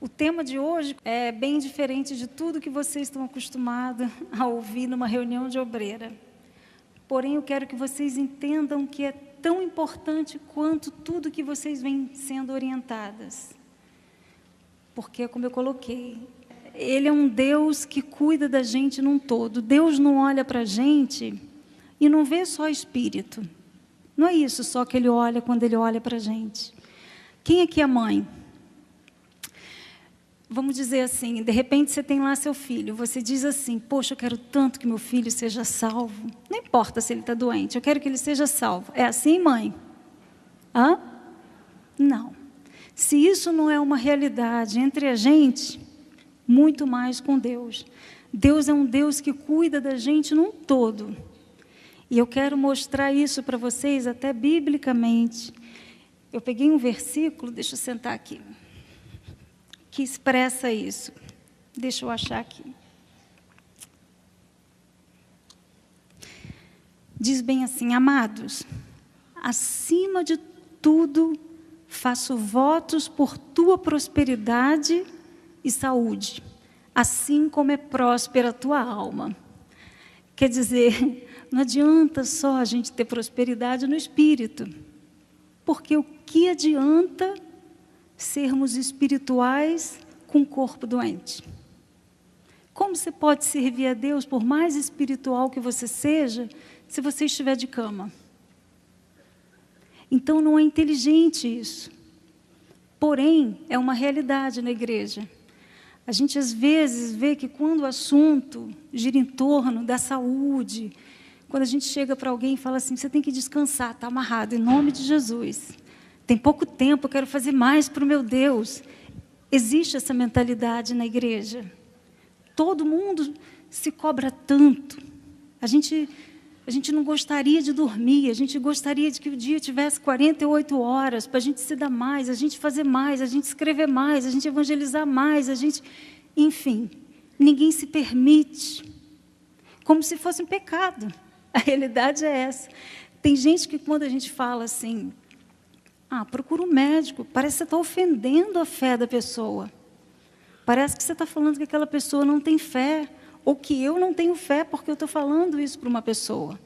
O tema de hoje é bem diferente de tudo que vocês estão acostumados a ouvir numa reunião de obreira. Porém, eu quero que vocês entendam que é tão importante quanto tudo que vocês vêm sendo orientadas. Porque, como eu coloquei, Ele é um Deus que cuida da gente num todo. Deus não olha para a gente e não vê só espírito. Não é isso só que Ele olha quando Ele olha para a gente. Quem aqui é mãe? Vamos dizer assim, de repente você tem lá seu filho, você diz assim, poxa, eu quero tanto que meu filho seja salvo. Não importa se ele está doente, eu quero que ele seja salvo. É assim, mãe? Hã? Não. Se isso não é uma realidade entre a gente, muito mais com Deus. Deus é um Deus que cuida da gente num todo. E eu quero mostrar isso para vocês até biblicamente. Eu peguei um versículo, deixa eu sentar aqui, que expressa isso. Deixa eu achar aqui. Diz bem assim, amados, acima de tudo, faço votos por tua prosperidade e saúde, assim como é próspera a tua alma. Quer dizer, não adianta só a gente ter prosperidade no espírito, porque o que adianta sermos espirituais com o corpo doente? Como você pode servir a Deus, por mais espiritual que você seja, se você estiver de cama? Então não é inteligente isso. Porém, é uma realidade na igreja. A gente às vezes vê que quando o assunto gira em torno da saúde, quando a gente chega para alguém e fala assim, você tem que descansar, está amarrado, em nome de Jesus. Tem pouco tempo, eu quero fazer mais para o meu Deus. Existe essa mentalidade na igreja. Todo mundo se cobra tanto. A gente não gostaria de dormir, a gente gostaria de que o dia tivesse 48 horas, para a gente se dar mais, a gente fazer mais, a gente escrever mais, a gente evangelizar mais, enfim, ninguém se permite, como se fosse um pecado. A realidade é essa. Tem gente que quando a gente fala assim, procura um médico, parece que você está ofendendo a fé da pessoa. Parece que você está falando que aquela pessoa não tem fé, ou que eu não tenho fé porque eu estou falando isso para uma pessoa.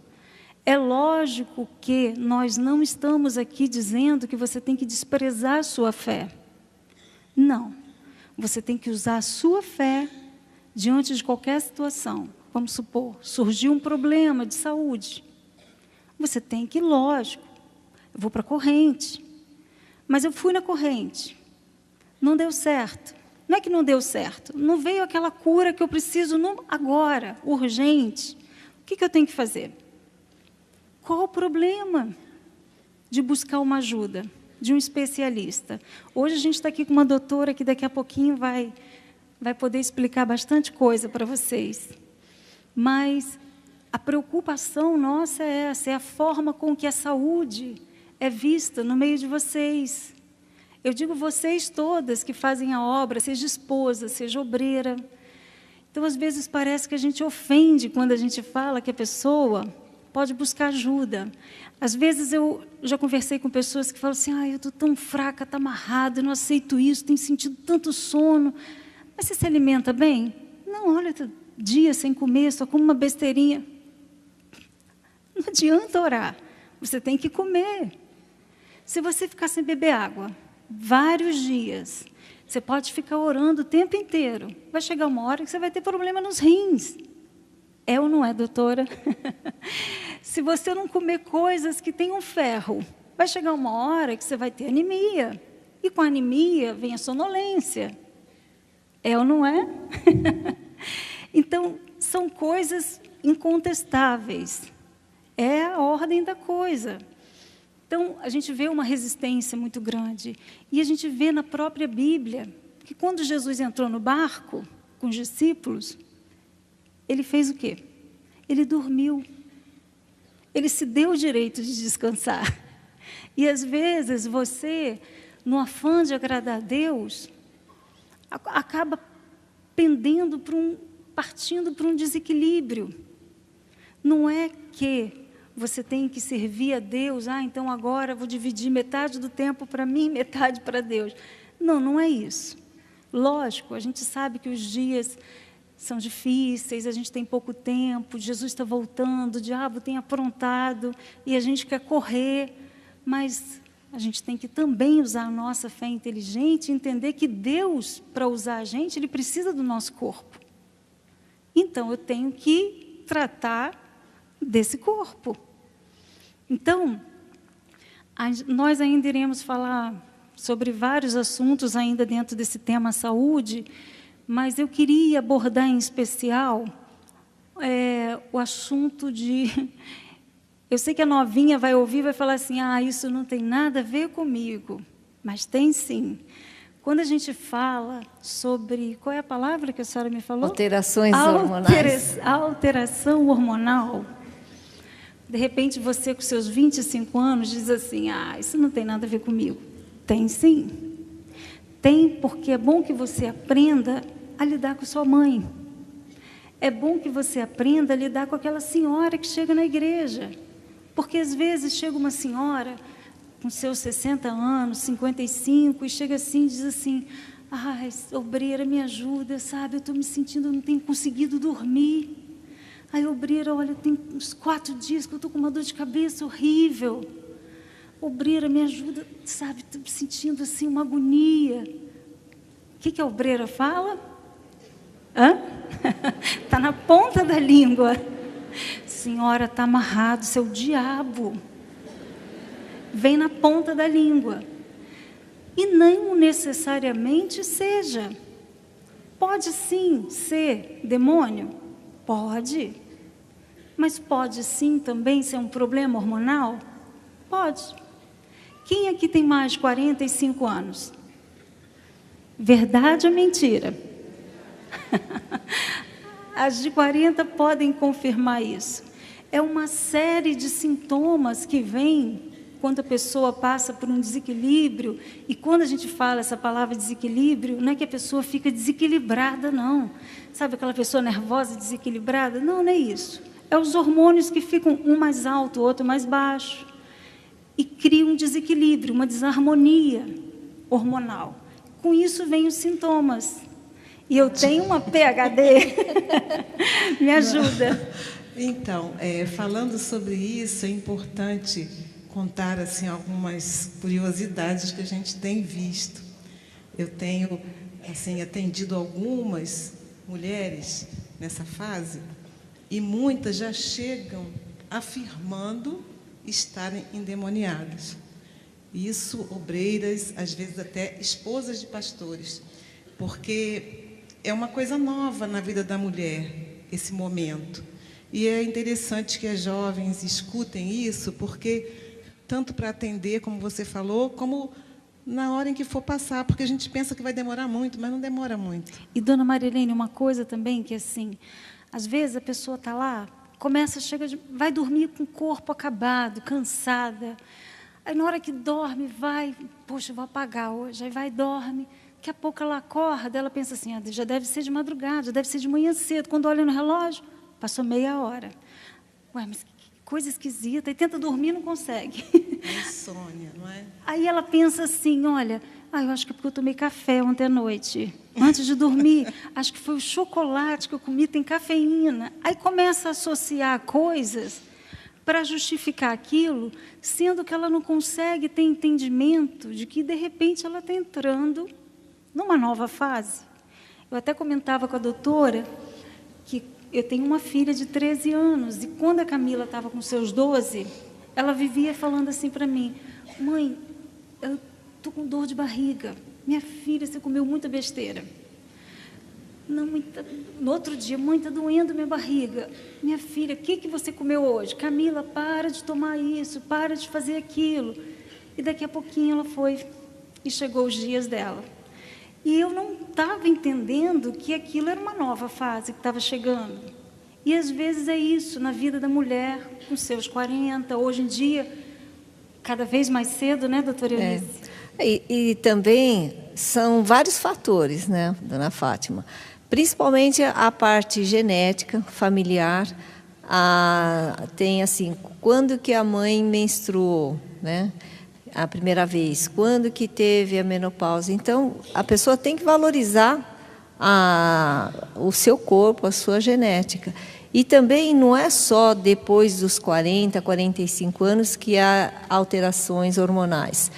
É lógico que nós não estamos aqui dizendo que você tem que desprezar a sua fé. Não. Você tem que usar a sua fé diante de qualquer situação. Vamos supor, surgiu um problema de saúde. Você tem que, lógico, eu vou para a corrente. Mas eu fui na corrente. Não deu certo. Não é que não deu certo. Não veio aquela cura que eu preciso agora, urgente. O que eu tenho que fazer? Qual o problema de buscar uma ajuda de um especialista? Hoje a gente está aqui com uma doutora que daqui a pouquinho vai poder explicar bastante coisa para vocês. Mas a preocupação nossa é essa, é a forma com que a saúde é vista no meio de vocês. Eu digo vocês todas que fazem a obra, seja esposa, seja obreira. Então, às vezes, parece que a gente ofende quando a gente fala que a pessoa pode buscar ajuda. Às vezes, eu já conversei com pessoas que falam assim, eu estou tão fraca, está amarrada, eu não aceito isso, tenho sentido tanto sono. Mas você se alimenta bem? Não, olha, dia sem comer, só como uma besteirinha. Não adianta orar, você tem que comer. Se você ficar sem beber água vários dias, você pode ficar orando o tempo inteiro. Vai chegar uma hora que você vai ter problema nos rins. É ou não é, doutora? Se você não comer coisas que tenham ferro, vai chegar uma hora que você vai ter anemia. E com a anemia vem a sonolência. É ou não é? Então, são coisas incontestáveis. É a ordem da coisa. Então, a gente vê uma resistência muito grande. E a gente vê na própria Bíblia que quando Jesus entrou no barco com os discípulos, ele fez o quê? Ele dormiu. Ele se deu o direito de descansar. E, às vezes, você, no afã de agradar a Deus, acaba partindo para um desequilíbrio. Não é que você tem que servir a Deus, então agora vou dividir metade do tempo para mim, metade para Deus. Não, não é isso. Lógico, a gente sabe que os dias são difíceis, a gente tem pouco tempo, Jesus está voltando, o diabo tem aprontado e a gente quer correr, mas a gente tem que também usar a nossa fé inteligente e entender que Deus, para usar a gente, Ele precisa do nosso corpo. Então, eu tenho que tratar desse corpo. Então, nós ainda iremos falar sobre vários assuntos ainda dentro desse tema saúde, mas eu queria abordar em especial o assunto de... Eu sei que a novinha vai ouvir e vai falar assim, isso não tem nada a ver comigo, mas tem sim. Quando a gente fala sobre... Qual é a palavra que a senhora me falou? Alterações hormonais. Alteração hormonal. De repente, você com seus 25 anos diz assim, isso não tem nada a ver comigo. Tem sim. Tem, porque é bom que você aprenda a lidar com sua mãe. É bom que você aprenda a lidar com aquela senhora que chega na igreja. Porque, às vezes, chega uma senhora com seus 60 anos, 55, e chega assim e diz assim, obreira, me ajuda, sabe? Eu estou me sentindo, não tenho conseguido dormir. Aí, obreira, olha, tem uns 4 dias que eu estou com uma dor de cabeça horrível. Obreira, me ajuda, sabe? Estou sentindo assim uma agonia. O que a obreira fala? Está na ponta da língua. Senhora, está amarrado, seu diabo. Vem na ponta da língua. E não necessariamente seja. Pode sim ser demônio? Pode. Mas pode sim também ser um problema hormonal? Pode. Quem aqui tem mais de 45 anos? Verdade ou mentira? As de 40 podem confirmar isso. É uma série de sintomas que vêm quando a pessoa passa por um desequilíbrio. E quando a gente fala essa palavra desequilíbrio, não é que a pessoa fica desequilibrada, não. Sabe aquela pessoa nervosa, desequilibrada? Não, não é isso. É os hormônios que ficam um mais alto, o outro mais baixo. E cria um desequilíbrio, uma desarmonia hormonal. Com isso vem os sintomas. E eu tenho uma PhD. Me ajuda. Então, falando sobre isso, é importante contar assim, algumas curiosidades que a gente tem visto. Eu tenho assim, atendido algumas mulheres nessa fase e muitas já chegam afirmando estarem endemoniadas. Isso, obreiras, às vezes até esposas de pastores, porque é uma coisa nova na vida da mulher, esse momento. E é interessante que as jovens escutem isso, porque tanto para atender, como você falou, como na hora em que for passar, porque a gente pensa que vai demorar muito, mas não demora muito. E, dona Marilene, uma coisa também que, assim, às vezes a pessoa está lá, vai dormir com o corpo acabado, cansada. Aí, na hora que dorme, poxa, eu vou apagar hoje. Aí vai, dorme. Daqui a pouco ela acorda, ela pensa assim, já deve ser de madrugada, já deve ser de manhã cedo. Quando olha no relógio, passou meia hora. Ué, mas que coisa esquisita. E tenta dormir, não consegue. Insônia, não é? Aí ela pensa assim, olha, eu acho que é porque eu tomei café ontem à noite. Antes de dormir, acho que foi o chocolate que eu comi, tem cafeína. Aí começa a associar coisas para justificar aquilo, sendo que ela não consegue ter entendimento de que, de repente, ela está entrando numa nova fase. Eu até comentava com a doutora que eu tenho uma filha de 13 anos, e quando a Camila estava com seus 12, ela vivia falando assim para mim, mãe, eu estou com dor de barriga, minha filha, você comeu muita besteira. Não, no outro dia, mãe, está doendo minha barriga. Minha filha, o que você comeu hoje? Camila, para de tomar isso, para de fazer aquilo. E daqui a pouquinho ela foi e chegou os dias dela. E eu não estava entendendo que aquilo era uma nova fase que estava chegando. E às vezes é isso, na vida da mulher, com seus 40, hoje em dia, cada vez mais cedo, né, doutora Eunice? E também são vários fatores, né, dona Fátima? Principalmente a parte genética, familiar. Tem assim, quando que a mãe menstruou, né? a primeira vez, quando que teve a menopausa. Então, a pessoa tem que valorizar o seu corpo, a sua genética. E também não é só depois dos 40, 45 anos que há alterações hormonais.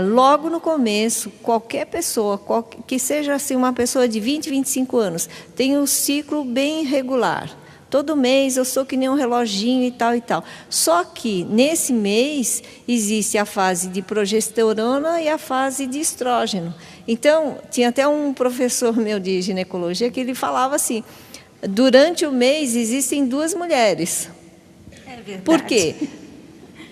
Logo no começo, qualquer pessoa, que seja assim, uma pessoa de 20, 25 anos, tem um ciclo bem regular. Todo mês eu sou que nem um reloginho e tal e tal. Só que nesse mês existe a fase de progesterona e a fase de estrógeno. Então, tinha até um professor meu de ginecologia que ele falava assim: durante o mês existem 2 mulheres. É verdade. Por quê?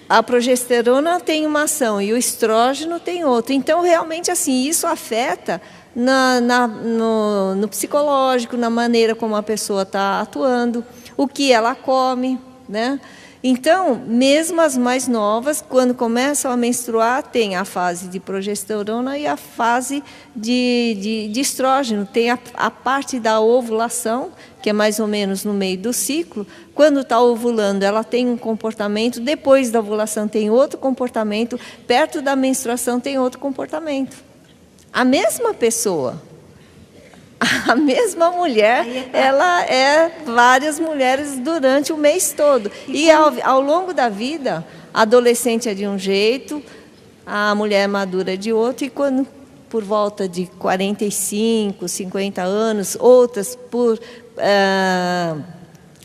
A progesterona tem uma ação e o estrógeno tem outra. Então, realmente, assim, isso afeta no psicológico, na maneira como a pessoa está atuando, o que ela come, né? Então, mesmo as mais novas, quando começam a menstruar, tem a fase de progesterona e a fase de estrógeno. Tem a parte da ovulação, que é mais ou menos no meio do ciclo. Quando está ovulando, ela tem um comportamento, depois da ovulação tem outro comportamento, perto da menstruação tem outro comportamento. A mesma pessoa, a mesma mulher, ela é várias mulheres durante o mês todo. E ao longo da vida, a adolescente é de um jeito, a mulher madura é de outro, e quando por volta de 45, 50 anos, outras por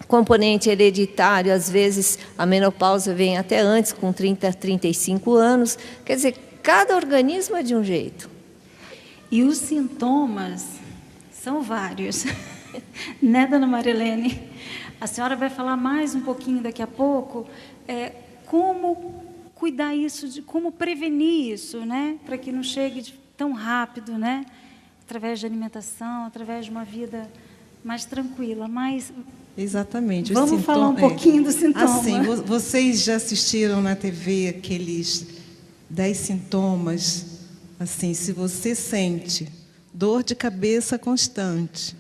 componente hereditário, às vezes a menopausa vem até antes, com 30, 35 anos. Quer dizer, cada organismo é de um jeito. E os sintomas são vários, né, dona Marilene? A senhora vai falar mais um pouquinho daqui a pouco, como cuidar isso, como prevenir isso, né, para que não chegue tão rápido, né, através de alimentação, através de uma vida mais tranquila. Mas exatamente. Vamos falar um pouquinho do sintoma. Assim, vocês já assistiram na TV aqueles 10 sintomas? Assim, se você sente dor de cabeça constante,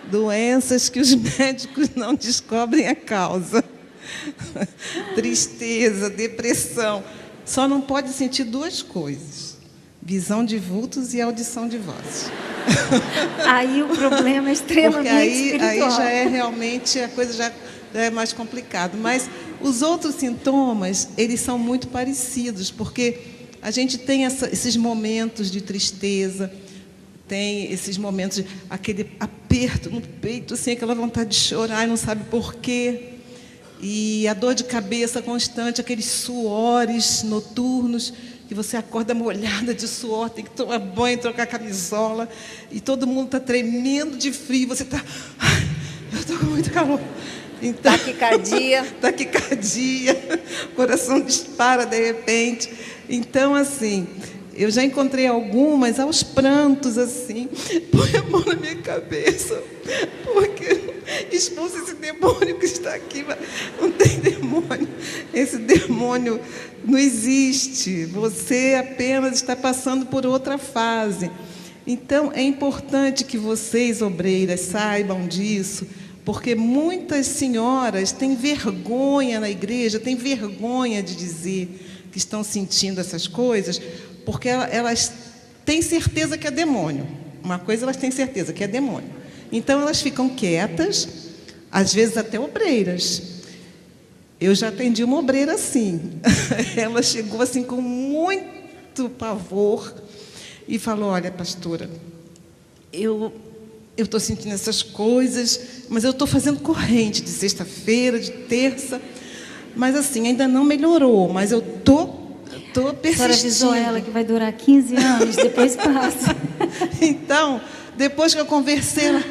doenças que os médicos não descobrem a causa, tristeza, depressão, só não pode sentir 2 coisas: visão de vultos e audição de vozes. Aí o problema é extremamente espiritual. Aí já é realmente, a coisa já é mais complicada. Mas os outros sintomas, eles são muito parecidos, porque a gente tem esses momentos de tristeza, tem esses momentos de aquele aperto no peito, assim, aquela vontade de chorar e não sabe por quê. E a dor de cabeça constante, aqueles suores noturnos, que você acorda molhada de suor, tem que tomar banho, trocar camisola, e todo mundo está tremendo de frio, você está... Eu estou com muito calor. Então, Taquicardia. Taquicardia, o coração dispara de repente. Então, assim, eu já encontrei algumas aos prantos, assim, põe a mão na minha cabeça, porque expulsa esse demônio que está aqui. Não tem demônio, esse demônio não existe, você apenas está passando por outra fase. Então, é importante que vocês, obreiras, saibam disso, porque muitas senhoras têm vergonha na igreja, têm vergonha de dizer que estão sentindo essas coisas, porque elas têm certeza que é demônio. Uma coisa elas têm certeza, que é demônio. Então, elas ficam quietas, às vezes até obreiras. Eu já atendi uma obreira assim. Ela chegou assim com muito pavor e falou: olha, pastora, eu estou sentindo essas coisas, mas eu estou fazendo corrente de sexta-feira, de terça, mas assim, ainda não melhorou, mas eu estou persistindo. A senhora avisou ela que vai durar 15 anos, depois passa. Então, depois que eu conversei, ela...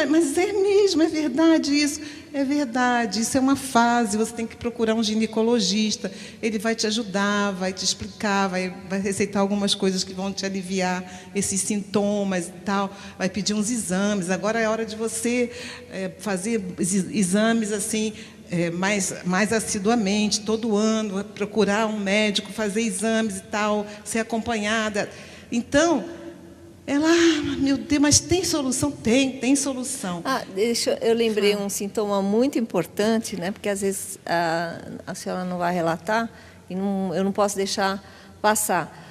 mas é mesmo, é verdade isso. É verdade, isso é uma fase, você tem que procurar um ginecologista, ele vai te ajudar, vai te explicar, vai receitar algumas coisas que vão te aliviar esses sintomas e tal, vai pedir uns exames. Agora é hora de você fazer exames assim, mais assiduamente, todo ano, procurar um médico, fazer exames e tal, ser acompanhada. Então, Ela, meu Deus, mas tem solução? Tem solução. Eu lembrei um sintoma muito importante, né? Porque às vezes a senhora não vai relatar e eu não posso deixar passar.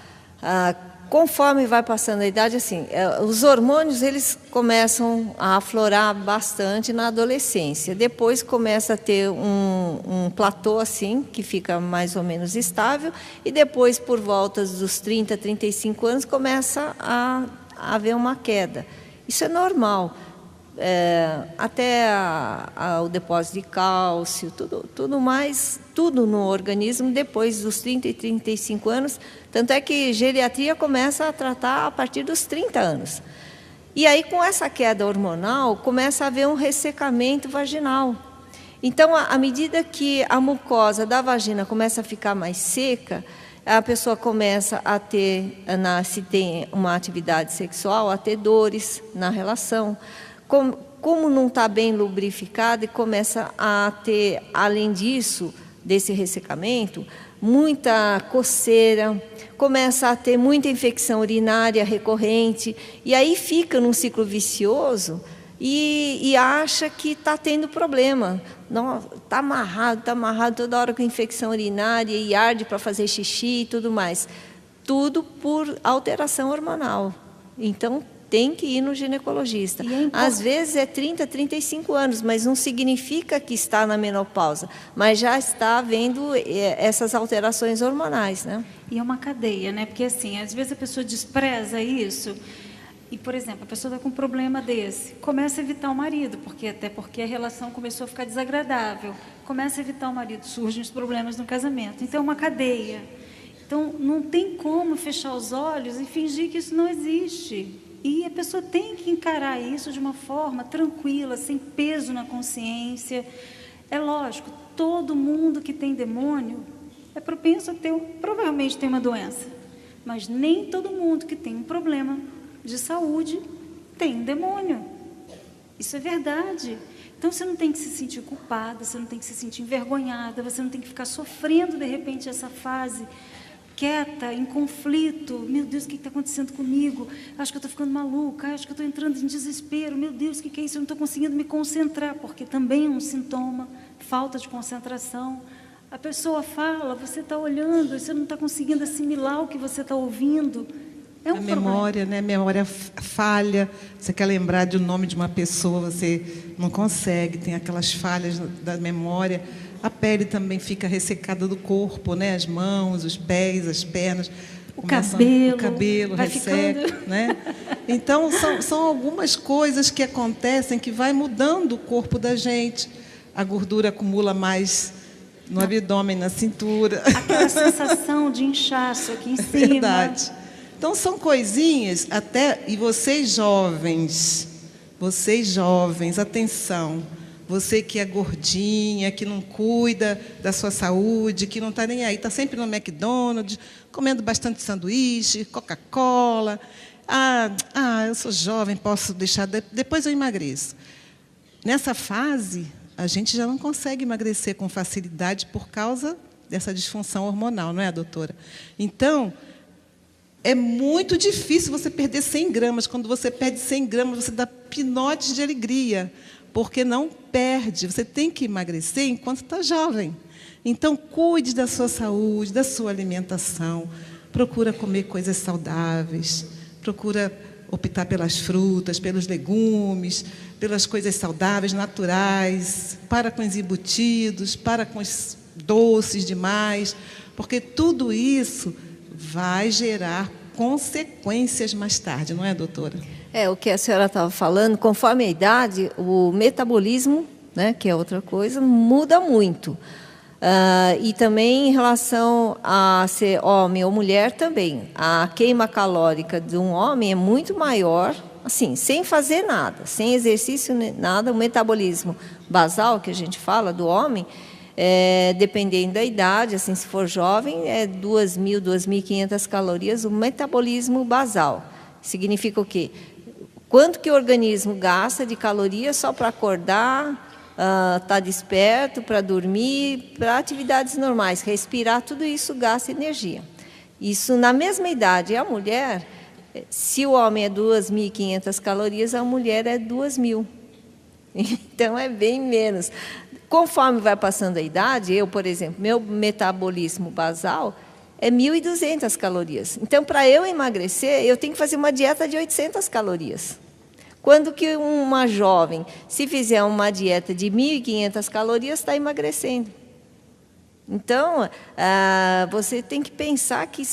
Conforme vai passando a idade, assim, os hormônios eles começam a aflorar bastante na adolescência. Depois começa a ter um platô assim, que fica mais ou menos estável, e depois, por volta dos 30, 35 anos, começa a haver uma queda. Isso é normal. Até o depósito de cálcio, tudo no organismo depois dos 30 e 35 anos, tanto é que geriatria começa a tratar a partir dos 30 anos. E aí, com essa queda hormonal, começa a haver um ressecamento vaginal. Então, à medida que a mucosa da vagina começa a ficar mais seca, a pessoa começa a ter, se tem uma atividade sexual, a ter dores na relação. Como não está bem lubrificado, e começa a ter, além disso, desse ressecamento, muita coceira, começa a ter muita infecção urinária recorrente, e aí fica num ciclo vicioso e acha que está tendo problema. Está amarrado toda hora com infecção urinária e arde para fazer xixi e tudo mais. Tudo por alteração hormonal. Então, tem que ir no ginecologista. Às vezes é 30, 35 anos, mas não significa que está na menopausa, mas já está havendo essas alterações hormonais, né? E é uma cadeia, né? Porque, assim, às vezes a pessoa despreza isso e, por exemplo, a pessoa está com um problema desse, começa a evitar o marido, até porque a relação começou a ficar desagradável, começa a evitar o marido, surgem os problemas no casamento. Então, é uma cadeia. Então, não tem como fechar os olhos e fingir que isso não existe. E a pessoa tem que encarar isso de uma forma tranquila, sem peso na consciência. É lógico, todo mundo que tem demônio é propenso a provavelmente tem uma doença. Mas nem todo mundo que tem um problema de saúde tem um demônio. Isso é verdade. Então, você não tem que se sentir culpada, você não tem que se sentir envergonhada, você não tem que ficar sofrendo, de repente, essa fase quieta, em conflito. Meu Deus, o que está acontecendo comigo? Acho que eu estou ficando maluca, acho que eu estou entrando em desespero. Meu Deus, o que é isso? Eu não estou conseguindo me concentrar, porque também é um sintoma, falta de concentração. A pessoa fala, você está olhando, você não está conseguindo assimilar o que você está ouvindo. É um memória, né? A memória falha. Você quer lembrar do nome de uma pessoa, você não consegue, tem aquelas falhas da memória. A pele também fica ressecada do corpo, né? As mãos, os pés, as pernas. O cabelo resseca, né? Então, são algumas coisas que acontecem que vai mudando o corpo da gente. A gordura acumula mais no abdômen, na cintura. Aquela sensação de inchaço aqui em cima. Verdade. Então, são coisinhas, e vocês jovens, atenção. Você que é gordinha, que não cuida da sua saúde, que não está nem aí, está sempre no McDonald's, comendo bastante sanduíche, Coca-Cola. Eu sou jovem, posso deixar, depois eu emagreço. Nessa fase, a gente já não consegue emagrecer com facilidade por causa dessa disfunção hormonal, não é, doutora? Então, é muito difícil você perder 100 gramas. Quando você perde 100 gramas, você dá pinotes de alegria, porque não perde. Você tem que emagrecer enquanto está jovem. Então, cuide da sua saúde, da sua alimentação. Procura comer coisas saudáveis. Procura optar pelas frutas, pelos legumes, pelas coisas saudáveis, naturais. Para com os embutidos, para com os doces demais. Porque tudo isso vai gerar consequências mais tarde, não é, doutora? O que a senhora estava falando, conforme a idade, o metabolismo, né, que é outra coisa, muda muito. E também em relação a ser homem ou mulher também. A queima calórica de um homem é muito maior, assim, sem fazer nada, sem exercício nada. O metabolismo basal, que a gente fala, do homem, dependendo da idade, assim, se for jovem, é 2.000, 2.500 calorias, o metabolismo basal. Significa o quê? Quanto que o organismo gasta de calorias só para acordar, estar desperto, para dormir, para atividades normais, respirar, tudo isso gasta energia. Isso na mesma idade. A mulher, Se o homem é 2.500 calorias, a mulher é 2.000. Então, é bem menos. Conforme vai passando a idade, eu, por exemplo, meu metabolismo basal é 1.200 calorias. Então, para eu emagrecer, eu tenho que fazer uma dieta de 800 calorias. Quando que uma jovem, se fizer uma dieta de 1.500 calorias, está emagrecendo. Então, você tem que pensar que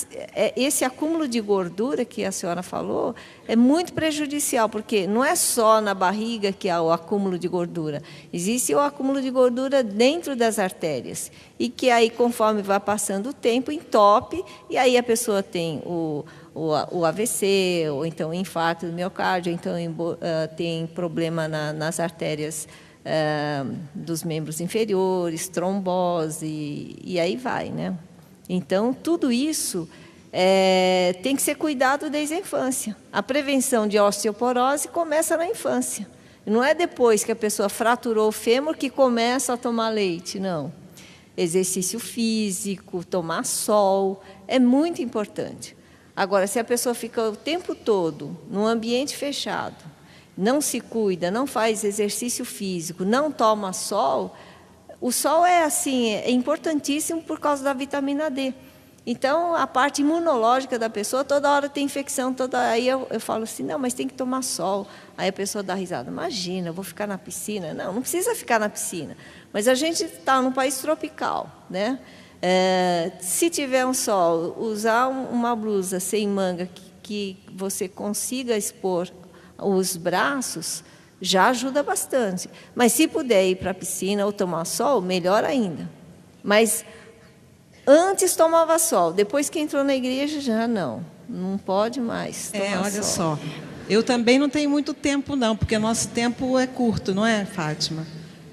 esse acúmulo de gordura que a senhora falou é muito prejudicial, porque não é só na barriga que há o acúmulo de gordura. Existe o acúmulo de gordura dentro das artérias, e que aí, conforme vai passando o tempo, entope, e aí a pessoa tem o AVC, ou então o infarto do miocárdio, ou então tem problema nas artérias dos membros inferiores, trombose, e aí vai, né? Então, tudo isso tem que ser cuidado desde a infância. A prevenção de osteoporose começa na infância. Não é depois que a pessoa fraturou o fêmur que começa a tomar leite, não. Exercício físico, tomar sol, é muito importante. Agora, se a pessoa fica o tempo todo num ambiente fechado, não se cuida, não faz exercício físico, não toma sol, o sol é importantíssimo por causa da vitamina D. Então, a parte imunológica da pessoa, toda hora tem infecção, aí eu falo assim, não, mas tem que tomar sol. Aí a pessoa dá risada, imagina, eu vou ficar na piscina. Não precisa ficar na piscina. Mas a gente está num país tropical, né? Se tiver um sol, usar uma blusa sem manga que você consiga expor os braços, já ajuda bastante. Mas se puder ir para a piscina ou tomar sol, melhor ainda. Mas antes tomava sol, depois que entrou na igreja, já não pode mais tomar olha sol. só, eu também não tenho muito tempo não, porque nosso tempo é curto, não é, Fátima?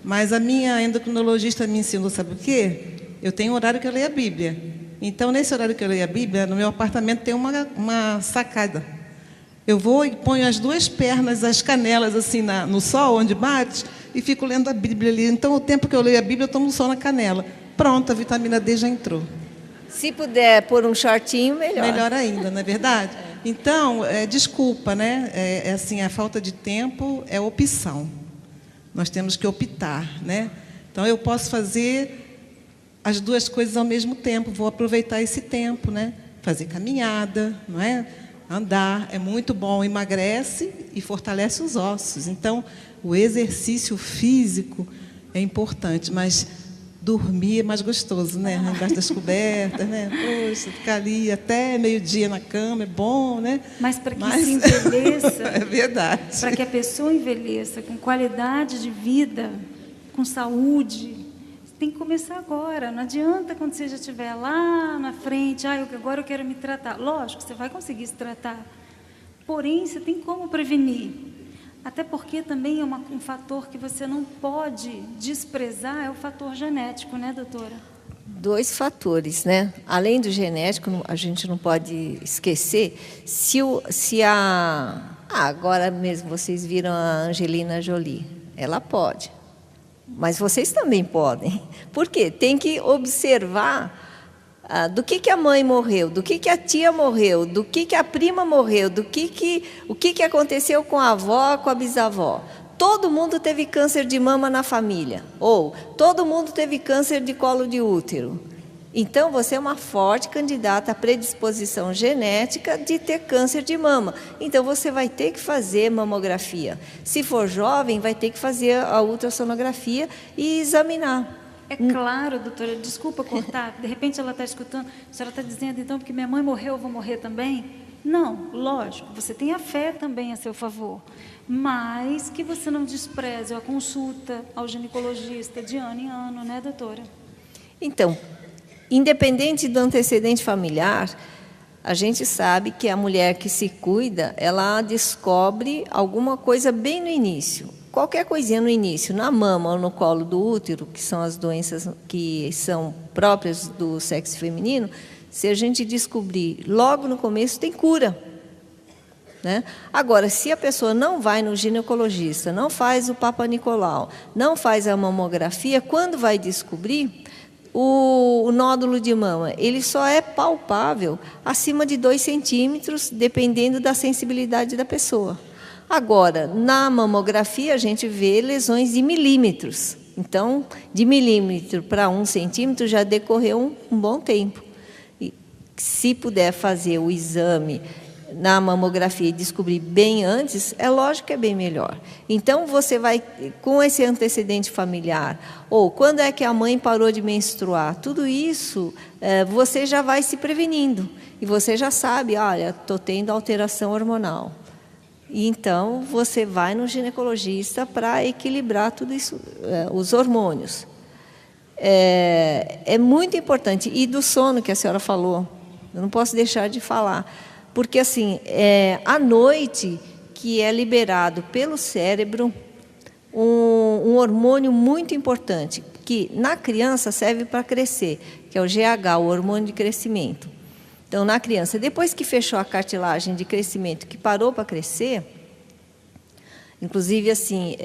Mas a minha endocrinologista me ensinou, sabe o quê? Eu tenho um horário que eu leio a Bíblia. Então, nesse horário que eu leio a Bíblia, no meu apartamento tem uma sacada. Eu vou e ponho as duas pernas, as canelas, assim, no sol, onde bate, e fico lendo a Bíblia ali. Então, o tempo que eu leio a Bíblia, eu tomo sol na canela. Pronto, a vitamina D já entrou. Se puder pôr um shortinho, melhor. Melhor ainda, não é verdade? Então, desculpa, né? A falta de tempo é opção. Nós temos que optar, né? Então, eu posso fazer as duas coisas ao mesmo tempo. Vou aproveitar esse tempo, né? Fazer caminhada, não é? Andar é muito bom, emagrece e fortalece os ossos. Então, o exercício físico é importante, mas dormir é mais gostoso, né? Embaixo das cobertas, né? Poxa, ficar ali até meio-dia na cama é bom, né? Mas para que se envelheça... É verdade. Para que a pessoa envelheça com qualidade de vida, com saúde, tem que começar agora. Não adianta quando você já estiver lá na frente, agora eu quero me tratar. Lógico, você vai conseguir se tratar. Porém, você tem como prevenir. Até porque também é um fator que você não pode desprezar, é o fator genético, né, doutora? 2 fatores, né? Além do genético, a gente não pode esquecer, agora mesmo vocês viram a Angelina Jolie, ela pode. Mas vocês também podem. Por quê? Tem que observar do que a mãe morreu, do que a tia morreu, do que a prima morreu, o que aconteceu com a avó, com a bisavó. Todo mundo teve câncer de mama na família, ou todo mundo teve câncer de colo de útero. Então, você é uma forte candidata à predisposição genética de ter câncer de mama. Então, você vai ter que fazer mamografia. Se for jovem, vai ter que fazer a ultrassonografia e examinar. É claro, doutora, desculpa cortar, de repente ela está escutando, a senhora está dizendo, então, porque minha mãe morreu, eu vou morrer também? Não, lógico, você tem a fé também a seu favor, mas que você não despreze a consulta ao ginecologista de ano em ano, né, doutora? Então, independente do antecedente familiar, a gente sabe que a mulher que se cuida, ela descobre alguma coisa bem no início. Qualquer coisinha no início, na mama ou no colo do útero, que são as doenças que são próprias do sexo feminino, se a gente descobrir logo no começo, tem cura. Né? Agora, se a pessoa não vai no ginecologista, não faz o Papa Nicolau, não faz a mamografia, quando vai descobrir, O nódulo de mama, ele só é palpável acima de 2 centímetros, dependendo da sensibilidade da pessoa. Agora, na mamografia, a gente vê lesões de milímetros. Então, de milímetro para 1 centímetro já decorreu um bom tempo. E, se puder fazer o exame na mamografia e descobrir bem antes, é lógico que é bem melhor. Então, você vai, com esse antecedente familiar, ou quando é que a mãe parou de menstruar, tudo isso, você já vai se prevenindo. E você já sabe, olha, estou tendo alteração hormonal. E então, você vai no ginecologista para equilibrar tudo isso, os hormônios. É muito importante. E do sono que a senhora falou, eu não posso deixar de falar. Porque, assim, à noite, que é liberado pelo cérebro um hormônio muito importante, que na criança serve para crescer, que é o GH, o hormônio de crescimento. Então, na criança, depois que fechou a cartilagem de crescimento, que parou para crescer, inclusive, assim,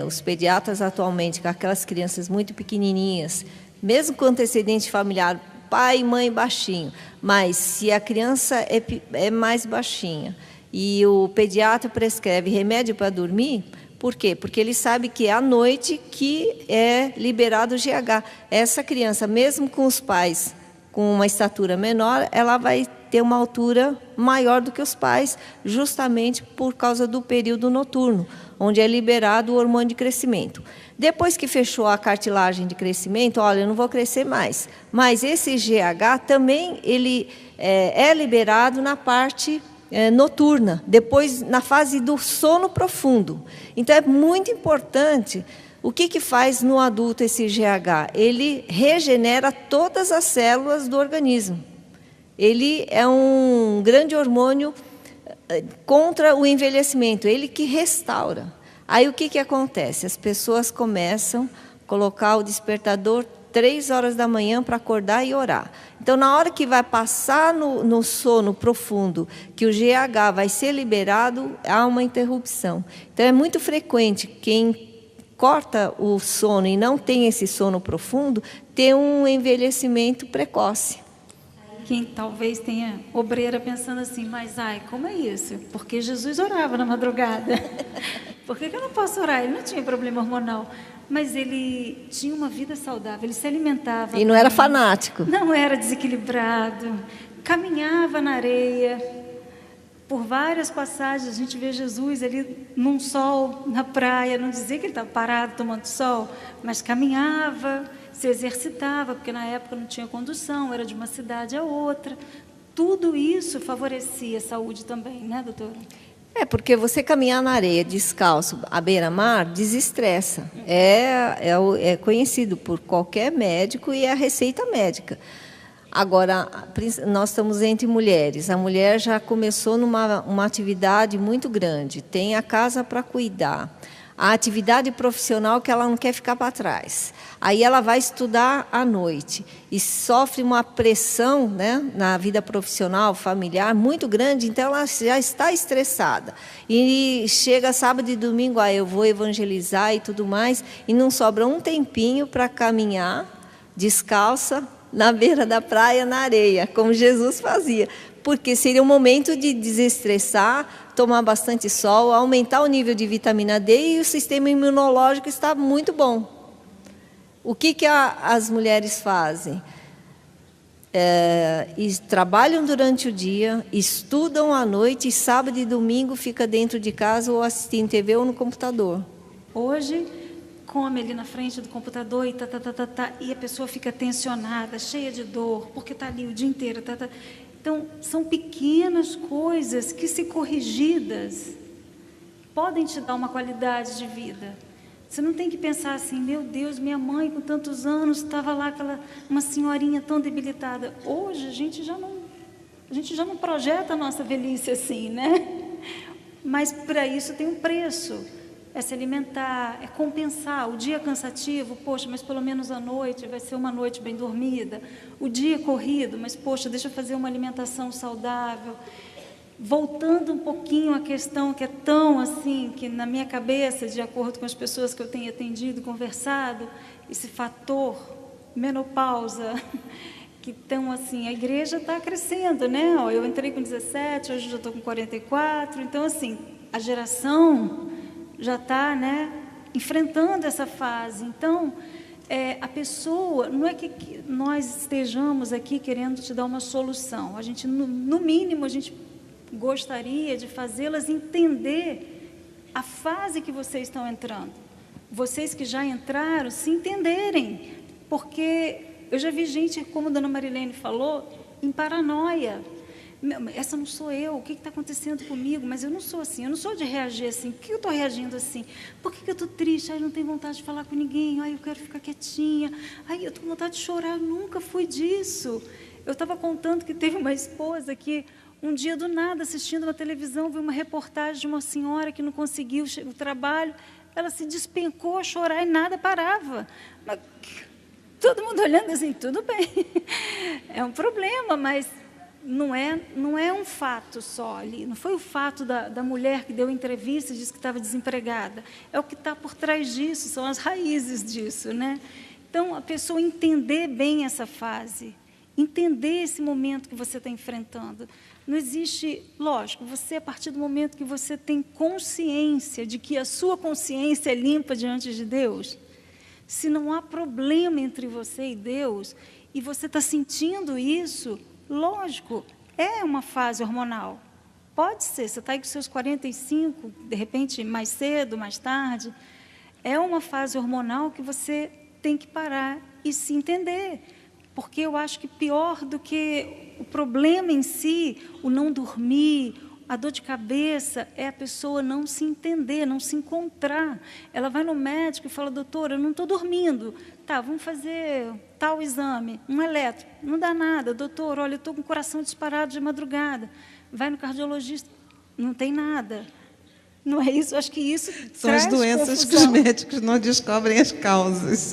os pediatras atualmente, com aquelas crianças muito pequenininhas, mesmo com antecedente familiar, pai e mãe baixinho, mas se a criança é mais baixinha e o pediatra prescreve remédio para dormir, por quê? Porque ele sabe que é à noite que é liberado o GH. Essa criança, mesmo com os pais com uma estatura menor, ela vai ter uma altura maior do que os pais, justamente por causa do período noturno, onde é liberado o hormônio de crescimento. Depois que fechou a cartilagem de crescimento, olha, eu não vou crescer mais. Mas esse GH também ele é liberado na parte noturna, depois na fase do sono profundo. Então, é muito importante. O que faz no adulto esse GH? Ele regenera todas as células do organismo. Ele é um grande hormônio contra o envelhecimento, ele que restaura. Aí o que acontece? As pessoas começam a colocar o despertador 3 horas da manhã para acordar e orar. Então, na hora que vai passar no sono profundo, que o GH vai ser liberado, há uma interrupção. Então, é muito frequente quem corta o sono e não tem esse sono profundo, ter um envelhecimento precoce. Quem talvez tenha obreira pensando assim, mas como é isso? Porque Jesus orava na madrugada. Por que eu não posso orar? Ele não tinha problema hormonal, mas ele tinha uma vida saudável, ele se alimentava. E não era fanático. Não era desequilibrado, caminhava na areia. Por várias passagens, a gente vê Jesus ali num sol, na praia, não dizia que ele estava parado tomando sol, mas caminhava, se exercitava, porque na época não tinha condução, era de uma cidade a outra. Tudo isso favorecia a saúde também, né, doutora? Porque você caminhar na areia descalço, à beira-mar, desestressa. É conhecido por qualquer médico e é a receita médica. Agora, nós estamos entre mulheres. A mulher já começou uma atividade muito grande, tem a casa para cuidar, a atividade profissional que ela não quer ficar para trás. Aí ela vai estudar à noite e sofre uma pressão, né, na vida profissional, familiar, muito grande, então ela já está estressada. E chega sábado e domingo, eu vou evangelizar e tudo mais, e não sobra um tempinho para caminhar descalça, na beira da praia, na areia, como Jesus fazia. Porque seria um momento de desestressar, tomar bastante sol, aumentar o nível de vitamina D e o sistema imunológico está muito bom. O que as mulheres fazem? Trabalham durante o dia, estudam à noite e sábado e domingo fica dentro de casa ou assistindo TV ou no computador. Hoje come ali na frente do computador e e a pessoa fica tensionada, cheia de dor, porque está ali o dia inteiro. Então, são pequenas coisas que, se corrigidas, podem te dar uma qualidade de vida. Você não tem que pensar assim, meu Deus, minha mãe com tantos anos estava lá, uma senhorinha tão debilitada. Hoje a gente já não projeta a nossa velhice assim, né? Mas para isso tem um preço. É se alimentar, é compensar. O dia cansativo, poxa, mas pelo menos à noite vai ser uma noite bem dormida. O dia corrido, mas poxa, deixa eu fazer uma alimentação saudável. Voltando um pouquinho à questão que é tão assim, que na minha cabeça, de acordo com as pessoas que eu tenho atendido, conversado, esse fator menopausa, que estão assim, a igreja está crescendo, né? Ó, eu entrei com 17, hoje já estou com 44, então assim, a geração já está, né, enfrentando essa fase. Então, a pessoa, não é que nós estejamos aqui querendo te dar uma solução, a gente, no mínimo, a gente gostaria de fazê-las entender a fase que vocês estão entrando. Vocês que já entraram, se entenderem, porque eu já vi gente, como a dona Marilene falou, em paranoia. Essa não sou eu, o que está acontecendo comigo? Mas eu não sou assim, eu não sou de reagir assim. Por que eu estou reagindo assim? Por que eu estou triste? Ai, não tenho vontade de falar com ninguém. Ai, eu quero ficar quietinha. Ai, eu estou com vontade de chorar. Eu nunca fui disso. Eu estava contando que teve uma esposa que, um dia do nada, assistindo na televisão, viu uma reportagem de uma senhora que não conseguiu o trabalho. Ela se despencou a chorar e nada parava. Mas, todo mundo olhando assim, tudo bem. É um problema, mas não é um fato só ali. Não foi o fato da mulher que deu entrevista e disse que estava desempregada. É o que está por trás disso, são as raízes disso, né? Então, a pessoa entender bem essa fase, entender esse momento que você está enfrentando. Não existe, lógico, você, a partir do momento que você tem consciência de que a sua consciência é limpa diante de Deus, se não há problema entre você e Deus, e você está sentindo isso, lógico, é uma fase hormonal. Pode ser, você está aí com seus 45, de repente mais cedo, mais tarde. É uma fase hormonal que você tem que parar e se entender. Porque eu acho que pior do que o problema em si, o não dormir, a dor de cabeça, é a pessoa não se entender, não se encontrar. Ela vai no médico e fala, doutora, eu não estou dormindo. Tá, vamos fazer tal exame, um eletro. Não dá nada. Doutor, olha, eu estou com o coração disparado de madrugada. Vai no cardiologista, não tem nada. Não é isso? Acho que isso são as doenças que os médicos não descobrem as causas.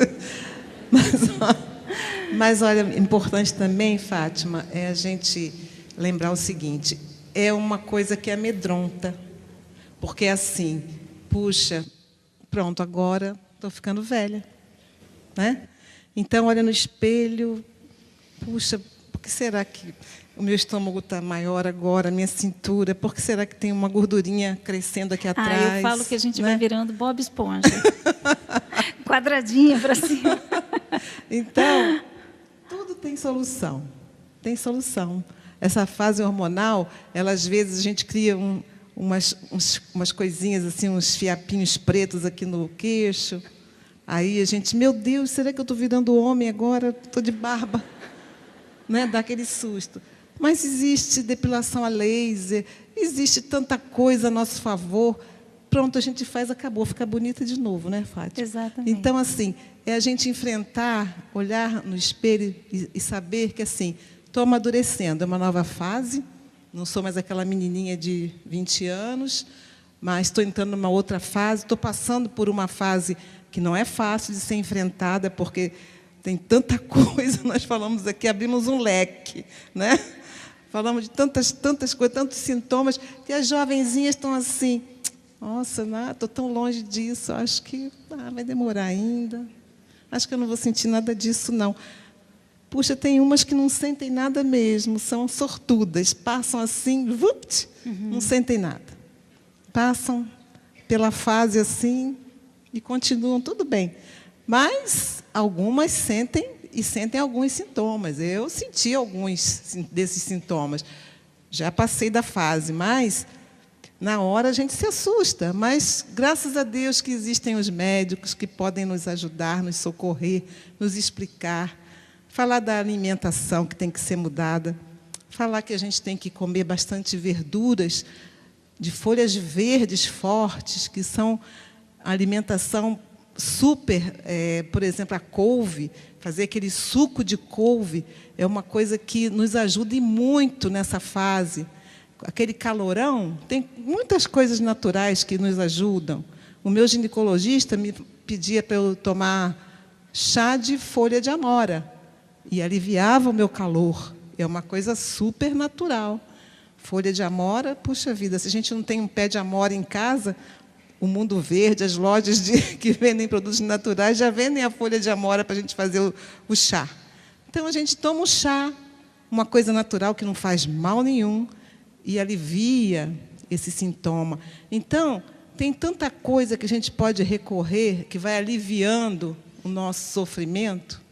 Mas, olha, importante também, Fátima, é a gente lembrar o seguinte, é uma coisa que amedronta, porque é assim, puxa, pronto, agora estou ficando velha, né? Então, olha no espelho, puxa, por que será que o meu estômago está maior agora, a minha cintura, por que será que tem uma gordurinha crescendo aqui atrás? Eu falo que a gente, né, vai virando Bob Esponja, quadradinha para cima. Então, tudo tem solução, tem solução. Essa fase hormonal, ela, às vezes, a gente cria umas coisinhas, assim, uns fiapinhos pretos aqui no queixo. Aí a gente, meu Deus, será que eu estou virando homem agora? Estou de barba. Né? Dá aquele susto. Mas existe depilação a laser, existe tanta coisa a nosso favor. Pronto, a gente faz, acabou, fica bonita de novo, né, Fátima? Exatamente. Então, assim, é a gente enfrentar, olhar no espelho e saber que, assim, estou amadurecendo, é uma nova fase, não sou mais aquela menininha de 20 anos, mas estou entrando numa outra fase, estou passando por uma fase que não é fácil de ser enfrentada, porque tem tanta coisa, nós falamos aqui, abrimos um leque, né? Falamos de tantas coisas, tantos sintomas, que as jovenzinhas estão assim, nossa, estou tão longe disso, acho que vai demorar ainda, acho que eu não vou sentir nada disso, não. Puxa, tem umas que não sentem nada mesmo, são sortudas, passam assim, não sentem nada. Passam pela fase assim e continuam tudo bem. Mas algumas sentem e sentem alguns sintomas. Eu senti alguns desses sintomas. Já passei da fase, mas na hora a gente se assusta. Mas graças a Deus que existem os médicos que podem nos ajudar, nos socorrer, nos explicar. Falar da alimentação que tem que ser mudada, falar que a gente tem que comer bastante verduras de folhas verdes fortes, que são alimentação super, por exemplo, a couve, fazer aquele suco de couve é uma coisa que nos ajuda e muito nessa fase. Aquele calorão, tem muitas coisas naturais que nos ajudam. O meu ginecologista me pedia para eu tomar chá de folha de amora, e aliviava o meu calor. É uma coisa super natural. Folha de amora, puxa vida, se a gente não tem um pé de amora em casa, o Mundo Verde, as lojas que vendem produtos naturais, já vendem a folha de amora para a gente fazer o chá. Então, a gente toma o chá, uma coisa natural que não faz mal nenhum, e alivia esse sintoma. Então, tem tanta coisa que a gente pode recorrer, que vai aliviando o nosso sofrimento.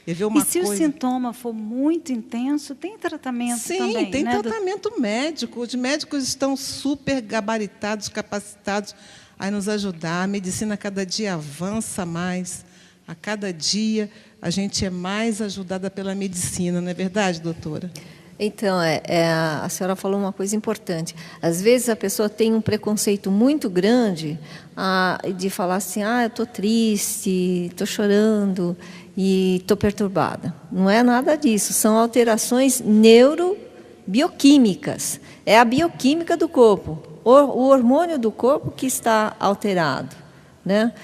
E se o sintoma for muito intenso, tem tratamento também? Sim, tem né, tratamento médico. Os médicos estão super gabaritados, capacitados a nos ajudar. A medicina, cada dia, avança mais. A cada dia, a gente é mais ajudada pela medicina. Não é verdade, doutora? Então, a senhora falou uma coisa importante. Às vezes, a pessoa tem um preconceito muito grande de falar assim, eu estou triste, estou chorando e estou perturbada. Não é nada disso, são alterações neurobioquímicas. É a bioquímica do corpo, o hormônio do corpo que está alterado, né?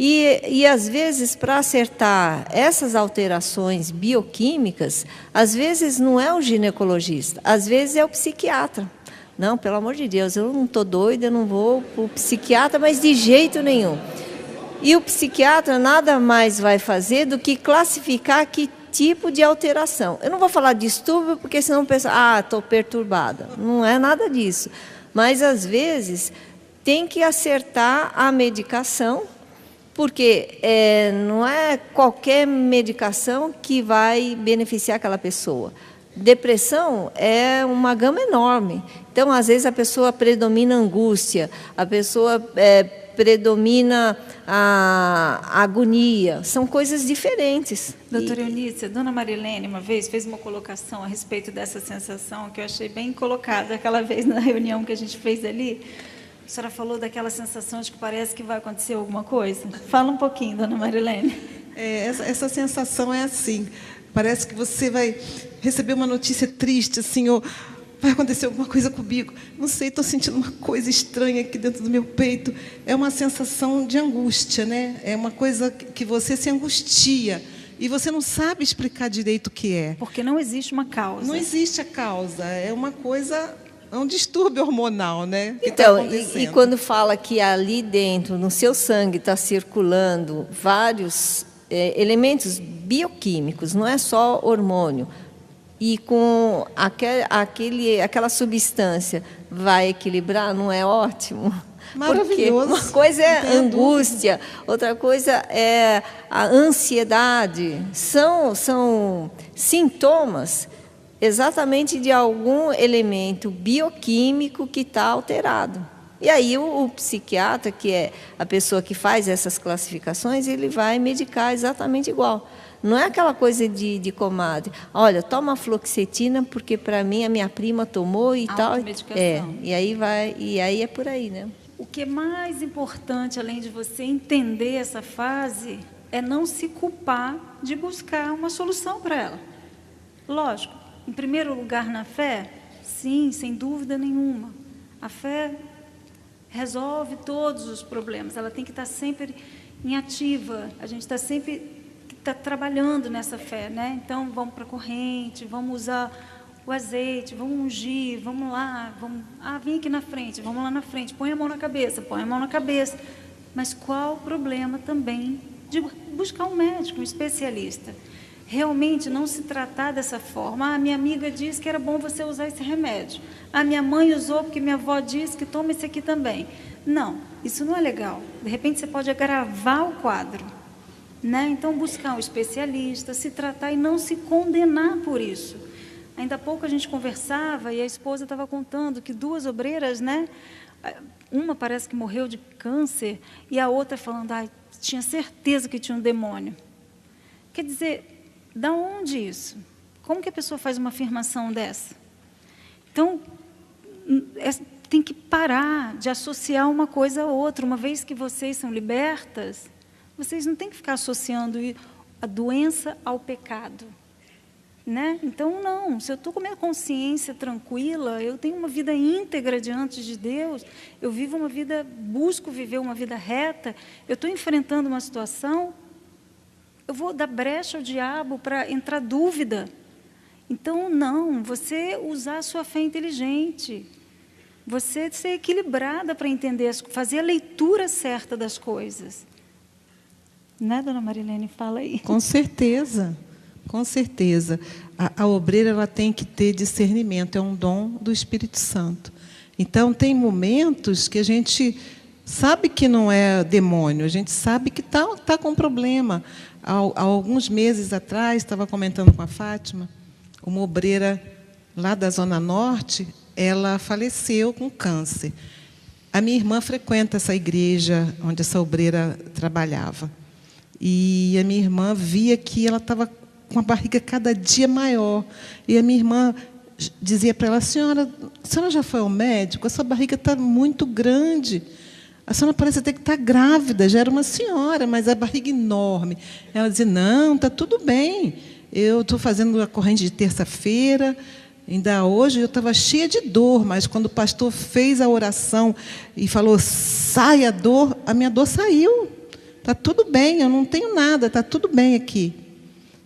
E, às vezes, para acertar essas alterações bioquímicas, às vezes não é o ginecologista, às vezes é o psiquiatra. Não, pelo amor de Deus, eu não estou doida, eu não vou para o psiquiatra, mas de jeito nenhum. E o psiquiatra nada mais vai fazer do que classificar que tipo de alteração. Eu não vou falar de distúrbio, porque senão pensa, estou perturbada. Não é nada disso. Mas, às vezes, tem que acertar a medicação, porque não é qualquer medicação que vai beneficiar aquela pessoa. Depressão é uma gama enorme. Então, às vezes, a pessoa predomina a angústia, a pessoa predomina a agonia. São coisas diferentes. Doutora Eunice, a dona Marilene, uma vez, fez uma colocação a respeito dessa sensação que eu achei bem colocada aquela vez na reunião que a gente fez ali. A senhora falou daquela sensação de que parece que vai acontecer alguma coisa. Fala um pouquinho, dona Marilene. Essa sensação é assim, parece que você vai receber uma notícia triste, assim, ou vai acontecer alguma coisa comigo. Não sei, estou sentindo uma coisa estranha aqui dentro do meu peito. É uma sensação de angústia, né? É uma coisa que você se angustia e você não sabe explicar direito o que é. Porque não existe uma causa. Não existe a causa, é uma coisa... É um distúrbio hormonal, né? Então, e quando fala que ali dentro, no seu sangue, está circulando vários elementos bioquímicos, não é só hormônio, e com aquela substância vai equilibrar, não é ótimo? Maravilhoso. Porque uma coisa é angústia, outra coisa é a ansiedade. São sintomas exatamente de algum elemento bioquímico que está alterado. E aí o psiquiatra, que é a pessoa que faz essas classificações, ele vai medicar exatamente igual. Não é aquela coisa de comadre. Olha, toma fluoxetina porque para mim a minha prima tomou e tal. E aí é por aí, né? O que é mais importante, além de você entender essa fase, é não se culpar de buscar uma solução para ela. Lógico. Em primeiro lugar, na fé, sim, sem dúvida nenhuma. A fé resolve todos os problemas. Ela tem que estar sempre em ativa. A gente está sempre trabalhando nessa fé, né? Então, vamos para a corrente, vamos usar o azeite, vamos ungir, vamos lá, vem aqui na frente, vamos lá na frente, põe a mão na cabeça, põe a mão na cabeça. Mas qual o problema também de buscar um médico, um especialista? Realmente não se tratar dessa forma. Minha amiga disse que era bom você usar esse remédio. Minha mãe usou porque minha avó disse que toma esse aqui também. Não, isso não é legal. De repente você pode agravar o quadro, né? Então buscar um especialista, se tratar e não se condenar por isso. Ainda há pouco a gente conversava e a esposa estava contando que 2 obreiras, né? Uma parece que morreu de câncer e a outra falando, tinha certeza que tinha um demônio. Quer dizer, da onde isso? Como que a pessoa faz uma afirmação dessa? Então, tem que parar de associar uma coisa a outra. Uma vez que vocês são libertas, vocês não têm que ficar associando a doença ao pecado, né? Então, não. Se eu estou com a minha consciência tranquila, eu tenho uma vida íntegra diante de Deus, eu vivo uma vida, busco viver uma vida reta, eu estou enfrentando uma situação, eu vou dar brecha ao diabo para entrar dúvida. Então, não, você usar a sua fé inteligente. Você ser equilibrada para entender, fazer a leitura certa das coisas. Né, dona Marilene? Fala aí. Com certeza, com certeza. A obreira ela tem que ter discernimento, é um dom do Espírito Santo. Então, tem momentos que a gente sabe que não é demônio, a gente sabe que tá com problema. Há alguns meses atrás, estava comentando com a Fátima, uma obreira lá da Zona Norte, ela faleceu com câncer. A minha irmã frequenta essa igreja onde essa obreira trabalhava. E a minha irmã via que ela estava com a barriga cada dia maior. E a minha irmã dizia para ela: a senhora já foi ao médico? A sua barriga está muito grande. A senhora parece até que está grávida. Já era uma senhora, mas a barriga enorme. Ela dizia: não, está tudo bem. Eu estou fazendo a corrente de terça-feira. Ainda hoje eu estava cheia de dor, mas quando o pastor fez a oração e falou: sai a dor, a minha dor saiu. Está tudo bem, eu não tenho nada, está tudo bem aqui.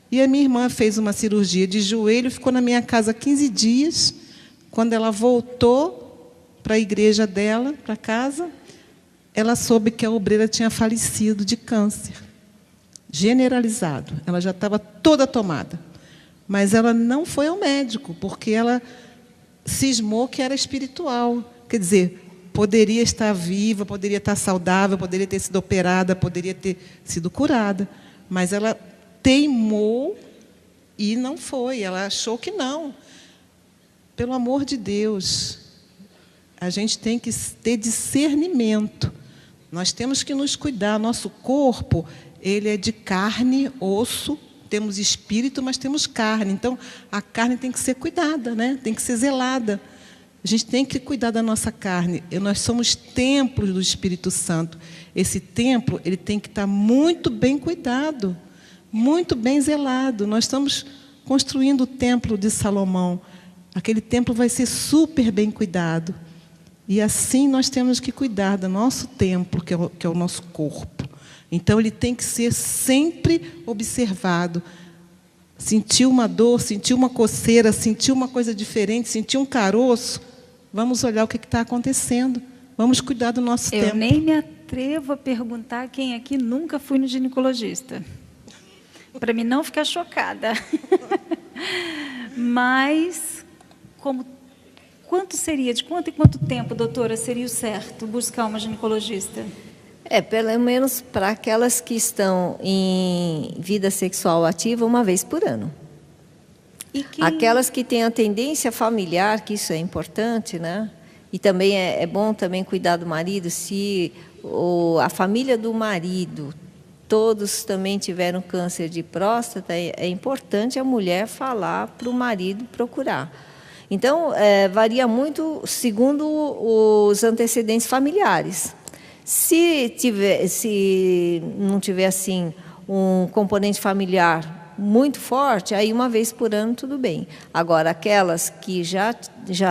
E a minha irmã fez uma cirurgia de joelho, ficou na minha casa 15 dias. Quando ela voltou para a igreja dela, para casa, ela soube que a obreira tinha falecido de câncer generalizado. Ela já estava toda tomada. Mas ela não foi ao médico, porque ela cismou que era espiritual. Quer dizer, poderia estar viva, poderia estar saudável, poderia ter sido operada, poderia ter sido curada. Mas ela teimou e não foi. Ela achou que não. Pelo amor de Deus, a gente tem que ter discernimento. Nós temos que nos cuidar. Nosso corpo, ele é de carne, osso. Temos espírito, mas temos carne. Então, a carne tem que ser cuidada, né? Tem que ser zelada. A gente tem que cuidar da nossa carne. Nós somos templos do Espírito Santo. Esse templo ele tem que estar muito bem cuidado, muito bem zelado. Nós estamos construindo o templo de Salomão. Aquele templo vai ser super bem cuidado. E assim nós temos que cuidar do nosso templo, que é o nosso corpo. Então, ele tem que ser sempre observado. Sentiu uma dor, sentiu uma coceira, sentiu uma coisa diferente, sentiu um caroço, vamos olhar o que está acontecendo. Vamos cuidar do nosso tempo. Eu nem me atrevo a perguntar quem aqui nunca foi no ginecologista. Para mim não ficar chocada. Mas, quanto seria, de quanto em quanto tempo, doutora, seria o certo buscar uma ginecologista? Pelo menos para aquelas que estão em vida sexual ativa, uma vez por ano. Aquelas que têm a tendência familiar, que isso é importante, né? E também é bom também cuidar do marido, se a família do marido, todos também tiveram câncer de próstata, é importante a mulher falar para o marido procurar. Então, varia muito segundo os antecedentes familiares. Se não tiver assim um componente familiar muito forte, aí uma vez por ano tudo bem. Agora, aquelas que já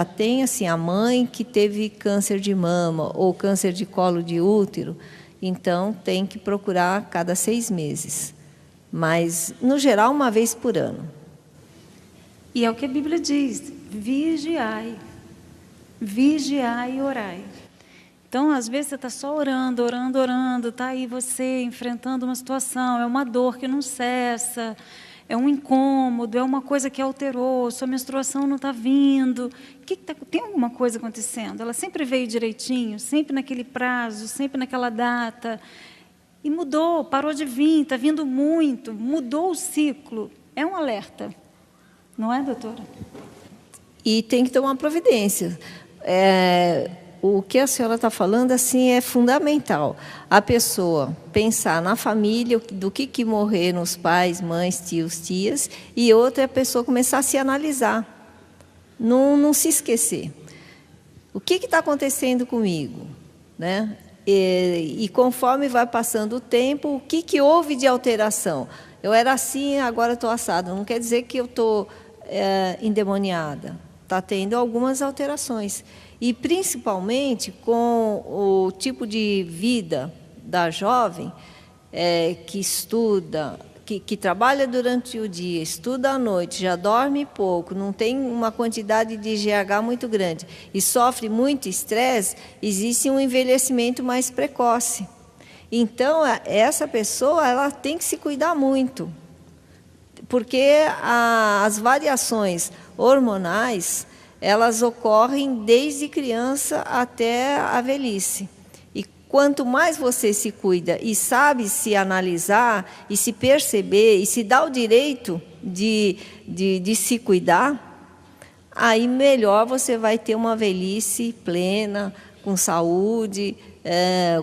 têm assim, a mãe que teve câncer de mama ou câncer de colo de útero, então tem que procurar cada 6 meses. Mas, no geral, uma vez por ano. E é o que a Bíblia diz: vigiai e orai. Então, às vezes, você está só orando, está aí você enfrentando uma situação, é uma dor que não cessa, é um incômodo, é uma coisa que alterou, sua menstruação não está vindo. Tem alguma coisa acontecendo? Ela sempre veio direitinho, sempre naquele prazo, sempre naquela data, e mudou, parou de vir, está vindo muito, mudou o ciclo. É um alerta, não é, doutora? E tem que tomar providência. O que a senhora está falando assim é fundamental. A pessoa pensar na família, do que morreram os pais, mães, tios, tias, e outra é a pessoa começar a se analisar, não se esquecer. O que está acontecendo comigo? Né? E conforme vai passando o tempo, o que houve de alteração? Eu era assim, agora estou assada. Não quer dizer que eu estou endemoniada. Está tendo algumas alterações. E, principalmente, com o tipo de vida da jovem, que estuda, que trabalha durante o dia, estuda à noite, já dorme pouco, não tem uma quantidade de GH muito grande e sofre muito estresse, existe um envelhecimento mais precoce. Então, essa pessoa ela tem que se cuidar muito, porque as variações hormonais, elas ocorrem desde criança até a velhice. Quanto mais você se cuida e sabe se analisar e se perceber e se dá o direito de se cuidar, aí melhor você vai ter uma velhice plena, com saúde,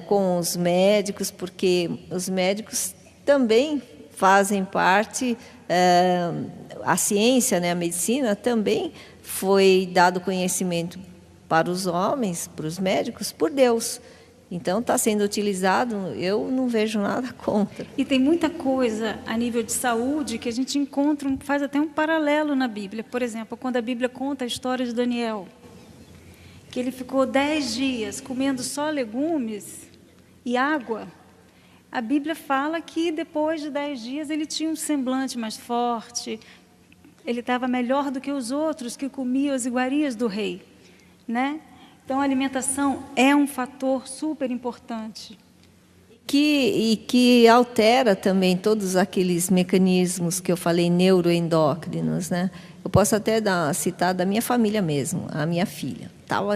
com os médicos, porque os médicos também fazem parte, a ciência, né, a medicina, também foi dado conhecimento para os homens, para os médicos, por Deus. Então, está sendo utilizado, eu não vejo nada contra. E tem muita coisa a nível de saúde que a gente encontra, faz até um paralelo na Bíblia. Por exemplo, quando a Bíblia conta a história de Daniel, que ele ficou 10 dias comendo só legumes e água, a Bíblia fala que depois de 10 dias ele tinha um semblante mais forte, ele estava melhor do que os outros que comiam as iguarias do rei, né? Então, a alimentação é um fator super importante. Que altera também todos aqueles mecanismos que eu falei, neuroendócrinos, né? Eu posso até citar da minha família mesmo, a minha filha.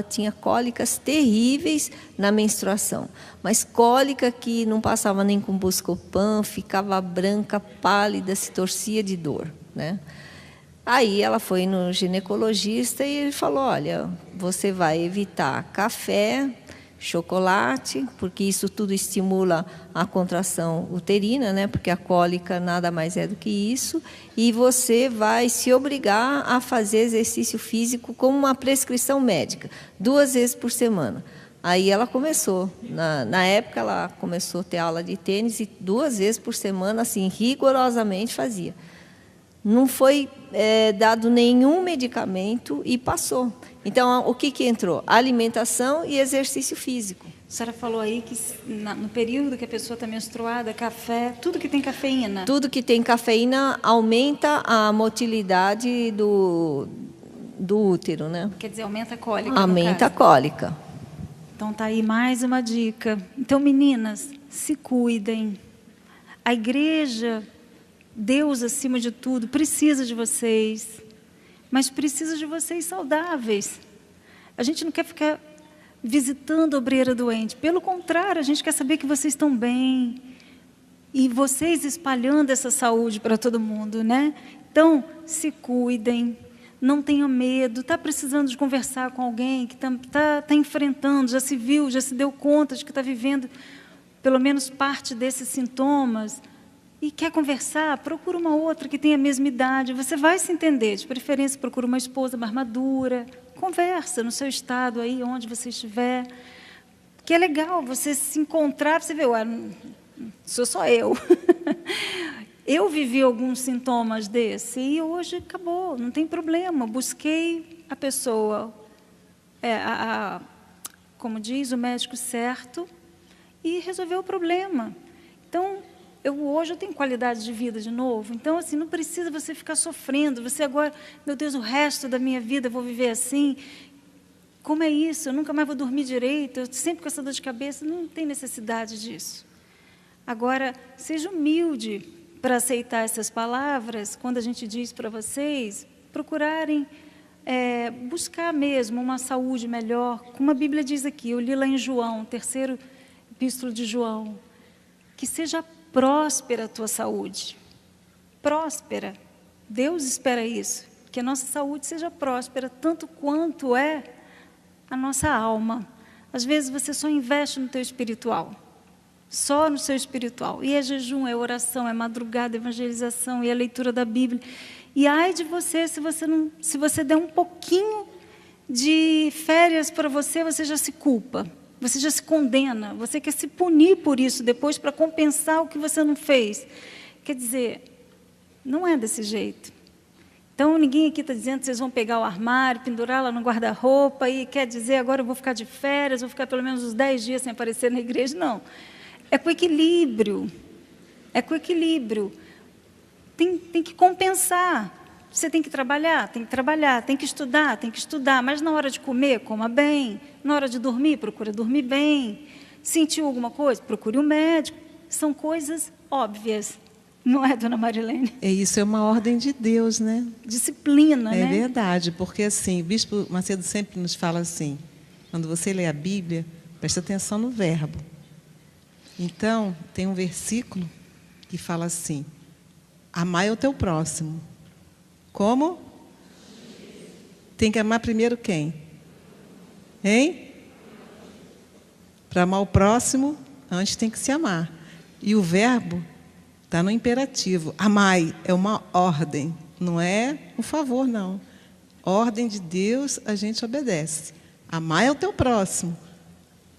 Tinha cólicas terríveis na menstruação, mas cólica que não passava nem com Buscopan, ficava branca, pálida, se torcia de dor, né? Aí ela foi no ginecologista e ele falou, olha, você vai evitar café, chocolate, porque isso tudo estimula a contração uterina, né? Porque a cólica nada mais é do que isso, e você vai se obrigar a fazer exercício físico como uma prescrição médica, 2 vezes por semana. Aí ela começou, na época ela começou a ter aula de tênis e 2 vezes por semana, assim, rigorosamente fazia. Não foi dado nenhum medicamento e passou. Então, o que entrou? Alimentação e exercício físico. A senhora falou aí que no período que a pessoa está menstruada, café, tudo que tem cafeína. Tudo que tem cafeína aumenta a motilidade do útero, né? Quer dizer, aumenta a cólica. Aumenta a cólica. Então, tá aí mais uma dica. Então, meninas, se cuidem. A igreja, Deus acima de tudo, precisa de vocês, mas precisa de vocês saudáveis. A gente não quer ficar visitando a obreira doente, pelo contrário, a gente quer saber que vocês estão bem e vocês espalhando essa saúde para todo mundo, né? Então, se cuidem, não tenham medo, está precisando de conversar com alguém que está enfrentando, já se viu, já se deu conta de que está vivendo pelo menos parte desses sintomas, e quer conversar, procura uma outra que tenha a mesma idade, você vai se entender, de preferência procura uma esposa mais madura, conversa no seu estado aí, onde você estiver, que é legal você se encontrar, você vê, sou só eu. Eu vivi alguns sintomas desse e hoje acabou, não tem problema, busquei a pessoa, como diz, o médico certo e resolveu o problema. Então, hoje eu tenho qualidade de vida de novo. Então, assim, não precisa você ficar sofrendo. Você agora, meu Deus, o resto da minha vida eu vou viver assim. Como é isso? Eu nunca mais vou dormir direito. Eu sempre com essa dor de cabeça. Não tem necessidade disso. Agora, seja humilde para aceitar essas palavras. Quando a gente diz para vocês, procurarem buscar mesmo uma saúde melhor. Como a Bíblia diz aqui, eu li lá em João, 3º epístolo de João, que seja próspera a tua saúde. Próspera. Deus espera isso, que a nossa saúde seja próspera, tanto quanto é a nossa alma. Às vezes você só investe no teu espiritual, só no seu espiritual. E é jejum, é oração, é madrugada, é evangelização, e é leitura da Bíblia. E ai de você, se você der um pouquinho de férias para você, você já se culpa. Você já se condena, você quer se punir por isso depois para compensar o que você não fez. Quer dizer, não é desse jeito. Então, ninguém aqui está dizendo que vocês vão pegar o armário, pendurar lá no guarda-roupa e quer dizer, agora eu vou ficar de férias, vou ficar pelo menos uns 10 dias sem aparecer na igreja. Não. É com equilíbrio. É com equilíbrio. tem que compensar. Você tem que trabalhar, tem que estudar, mas na hora de comer, coma bem, na hora de dormir, procura dormir bem, sentiu alguma coisa, procure um médico. São coisas óbvias, não é, dona Marilene? Isso é uma ordem de Deus, né? Disciplina, né? É verdade, porque assim, o bispo Macedo sempre nos fala assim, quando você lê a Bíblia, presta atenção no verbo. Então, tem um versículo que fala assim, amai o teu próximo. Como? Tem que amar primeiro quem? Hein? Para amar o próximo, antes tem que se amar. E o verbo está no imperativo. Amai é uma ordem, não é um favor, não. Ordem de Deus, a gente obedece. Amai ao teu próximo,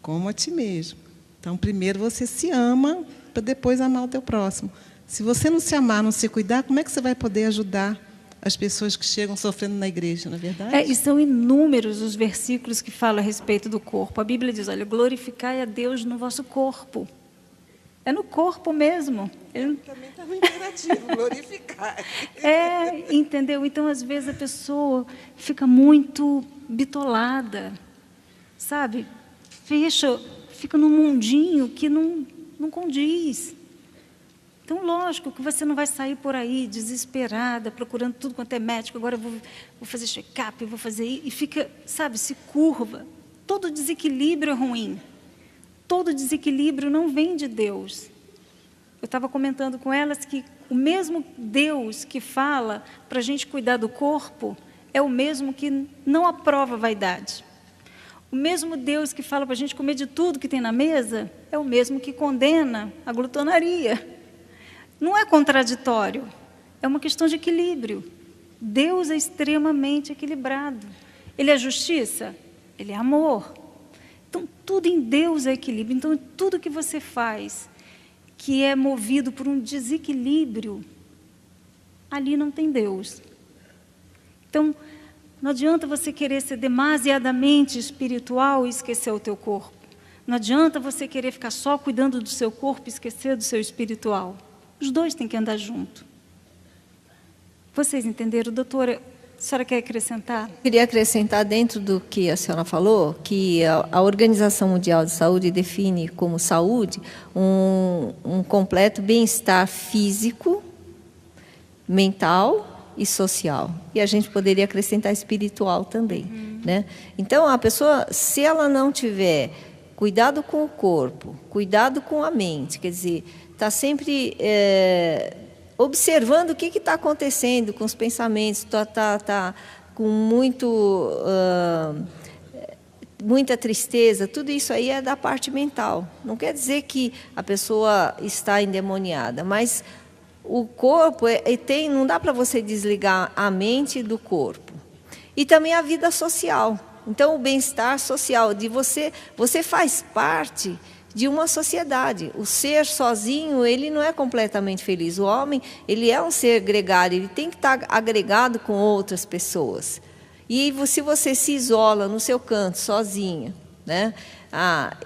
como a ti mesmo. Então, primeiro você se ama, para depois amar o teu próximo. Se você não se amar, não se cuidar, como é que você vai poder ajudar as pessoas que chegam sofrendo na igreja, não é verdade? E são inúmeros os versículos que falam a respeito do corpo. A Bíblia diz, olha, glorificai a Deus no vosso corpo. É no corpo mesmo. Ele também está no imperativo, glorificar. Entendeu? Então, às vezes, a pessoa fica muito bitolada, sabe? Fica num mundinho que não condiz. Então, lógico que você não vai sair por aí desesperada, procurando tudo quanto é médico, agora eu vou fazer check-up, eu vou fazer isso, e fica, sabe, se curva. Todo desequilíbrio é ruim. Todo desequilíbrio não vem de Deus. Eu estava comentando com elas que o mesmo Deus que fala para a gente cuidar do corpo é o mesmo que não aprova a vaidade. O mesmo Deus que fala para a gente comer de tudo que tem na mesa é o mesmo que condena a glutonaria. Não é contraditório, é uma questão de equilíbrio. Deus é extremamente equilibrado. Ele é justiça? Ele é amor. Então, tudo em Deus é equilíbrio. Então, tudo que você faz que é movido por um desequilíbrio, ali não tem Deus. Então, não adianta você querer ser demasiadamente espiritual e esquecer o teu corpo. Não adianta você querer ficar só cuidando do seu corpo e esquecer do seu espiritual. Os dois têm que andar junto. Vocês entenderam, doutora? A senhora quer acrescentar? Queria acrescentar dentro do que a senhora falou, que a Organização Mundial de Saúde define como saúde um completo bem-estar físico, mental e social. E a gente poderia acrescentar espiritual também. Né? Então, a pessoa, se ela não tiver cuidado com o corpo, cuidado com a mente, quer dizer, está sempre observando o que está acontecendo com os pensamentos, está com muita tristeza, tudo isso aí é da parte mental. Não quer dizer que a pessoa está endemoniada, mas o corpo não dá para você desligar a mente do corpo. E também a vida social. Então, o bem-estar social, de você faz parte de uma sociedade. O ser sozinho, ele não é completamente feliz. O homem, ele é um ser gregário, ele tem que estar agregado com outras pessoas. E se você se isola no seu canto, sozinha, né?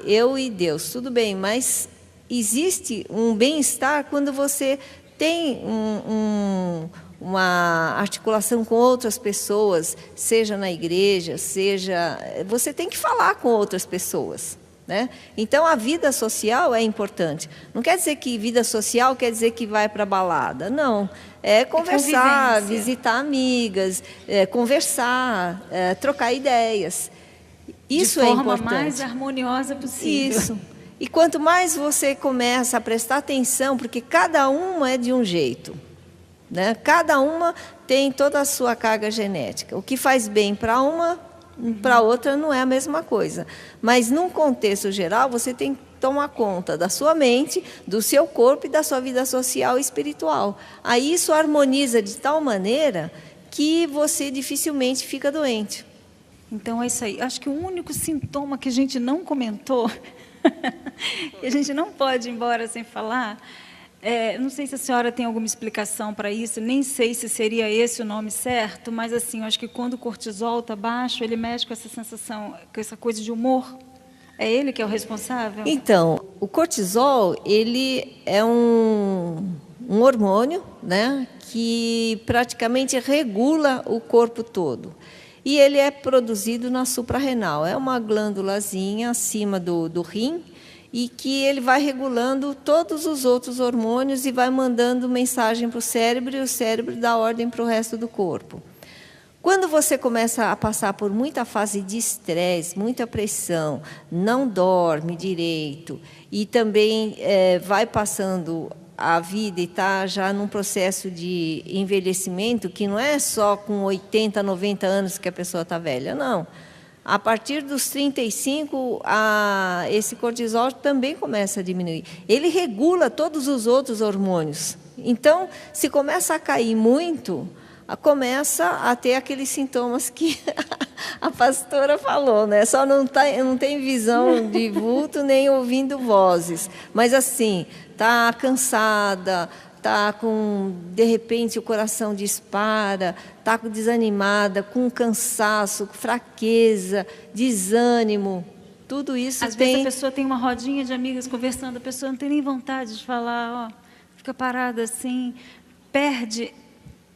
Eu e Deus, tudo bem, mas existe um bem-estar quando você tem uma articulação com outras pessoas, seja na igreja, você tem que falar com outras pessoas. Né? Então, a vida social é importante. Não quer dizer que vida social quer dizer que vai para a balada. Não. É conversar, visitar amigas, conversar, trocar ideias. Isso é importante. De forma mais harmoniosa possível. Isso. E quanto mais você começa a prestar atenção, porque cada uma é de um jeito. Né? Cada uma tem toda a sua carga genética. O que faz bem para uma, para outra não é a mesma coisa. Mas, num contexto geral, você tem que tomar conta da sua mente, do seu corpo e da sua vida social e espiritual. Aí isso harmoniza de tal maneira que você dificilmente fica doente. Então, é isso aí. Acho que o único sintoma que a gente não comentou, e a gente não pode ir embora sem falar, não sei se a senhora tem alguma explicação para isso, nem sei se seria esse o nome certo, mas assim, eu acho que quando o cortisol está baixo, ele mexe com essa sensação, com essa coisa de humor. É ele que é o responsável? Então, o cortisol, ele é um um hormônio, né, que praticamente regula o corpo todo. E ele é produzido na suprarrenal. É uma glândulazinha acima do rim, e que ele vai regulando todos os outros hormônios e vai mandando mensagem para o cérebro, e o cérebro dá ordem para o resto do corpo. Quando você começa a passar por muita fase de estresse, muita pressão, não dorme direito, e também vai passando a vida e está já num processo de envelhecimento, que não é só com 80, 90 anos que a pessoa está velha, não. A partir dos 35, esse cortisol também começa a diminuir. Ele regula todos os outros hormônios. Então, se começa a cair muito, começa a ter aqueles sintomas que a pastora falou, né? Só não tem visão de vulto nem ouvindo vozes. Mas, assim, está cansada, está com, de repente, o coração dispara, está desanimada, com cansaço, fraqueza, desânimo. Tudo isso Às vezes a pessoa tem uma rodinha de amigas conversando, a pessoa não tem nem vontade de falar, ó, fica parada assim, perde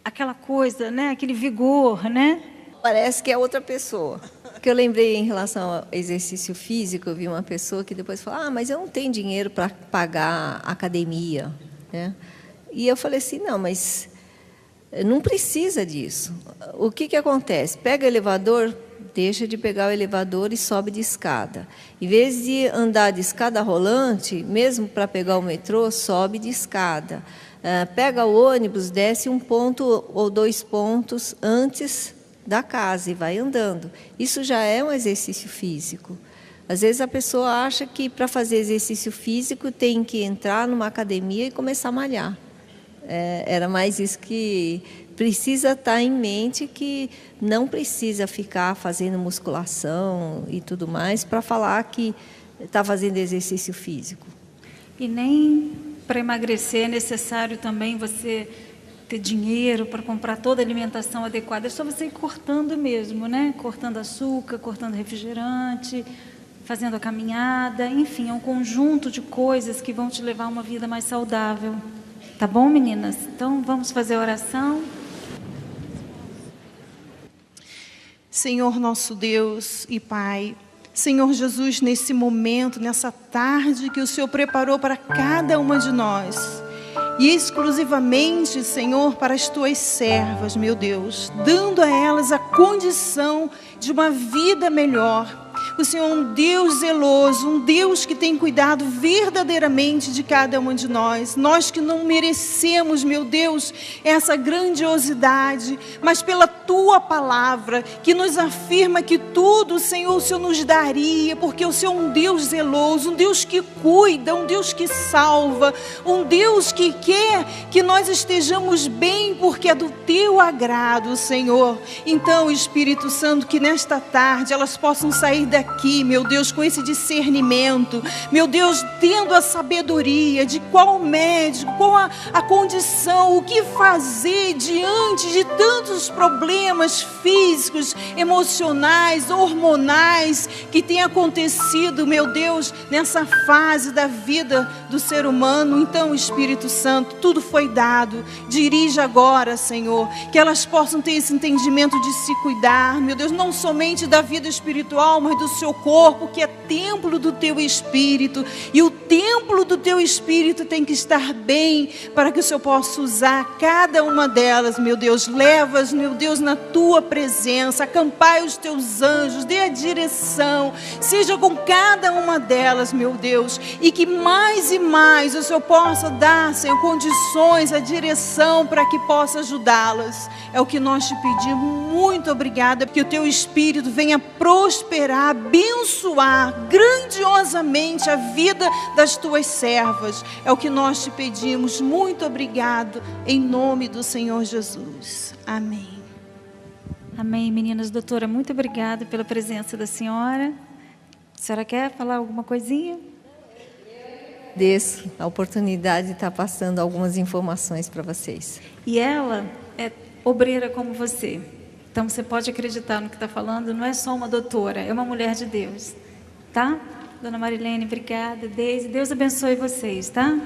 aquela coisa, né? Aquele vigor, né? Parece que é outra pessoa. O que eu lembrei em relação ao exercício físico, eu vi uma pessoa que depois falou, mas eu não tenho dinheiro para pagar a academia, né? E eu falei assim, não, mas não precisa disso. O que acontece? Pega o elevador, deixa de pegar o elevador e sobe de escada. Em vez de andar de escada rolante, mesmo para pegar o metrô, sobe de escada. Pega o ônibus, desce 1 ponto ou 2 pontos antes da casa e vai andando. Isso já é um exercício físico. Às vezes a pessoa acha que para fazer exercício físico tem que entrar numa academia e começar a malhar. Era mais isso que precisa estar em mente, que não precisa ficar fazendo musculação e tudo mais para falar que está fazendo exercício físico. E nem para emagrecer é necessário também você ter dinheiro para comprar toda a alimentação adequada. É só você ir cortando mesmo, né? Cortando açúcar, cortando refrigerante, fazendo a caminhada. Enfim, é um conjunto de coisas que vão te levar a uma vida mais saudável. Tá bom, meninas? Então, vamos fazer a oração. Senhor nosso Deus e Pai, Senhor Jesus, nesse momento, nessa tarde que o Senhor preparou para cada uma de nós, e exclusivamente, Senhor, para as Tuas servas, meu Deus, dando a elas a condição de uma vida melhor. O Senhor é um Deus zeloso, um Deus que tem cuidado verdadeiramente de cada uma de nós. Nós que não merecemos, meu Deus, essa grandiosidade, mas pela Tua palavra, que nos afirma que tudo, Senhor, o Senhor nos daria, porque o Senhor é um Deus zeloso, um Deus que cuida, um Deus que salva, um Deus que quer que nós estejamos bem, porque é do Teu agrado, Senhor. Então, Espírito Santo, que nesta tarde elas possam sair daqui, meu Deus, com esse discernimento, meu Deus, tendo a sabedoria de qual médico, qual a condição, o que fazer diante de tantos problemas físicos, emocionais, hormonais que tem acontecido, meu Deus, nessa fase da vida do ser humano. Então, Espírito Santo, tudo foi dado. Dirige agora, Senhor, que elas possam ter esse entendimento de se cuidar, meu Deus, não somente da vida espiritual, mas do seu corpo, que é templo do Teu Espírito, e o templo do Teu Espírito tem que estar bem, para que o Senhor possa usar cada uma delas, meu Deus. Leva-as, meu Deus, na Tua presença, acampai os Teus anjos, dê a direção, seja com cada uma delas, meu Deus, e que mais e mais o Senhor possa dar, Senhor, condições, a direção para que possa ajudá-las. É o que nós te pedimos. Muito obrigada, que o Teu Espírito venha prosperar, abençoar grandiosamente a vida das Tuas servas. É o que nós te pedimos. Muito obrigado, em nome do Senhor Jesus. Amém. Amém, meninas. Doutora, muito obrigada pela presença da senhora. A senhora quer falar alguma coisinha? Agradeço a oportunidade de estar passando algumas informações para vocês. E ela é obreira como você. Então, você pode acreditar no que está falando, não é só uma doutora, é uma mulher de Deus. Tá? Dona Marilene, obrigada. Deus abençoe vocês, tá?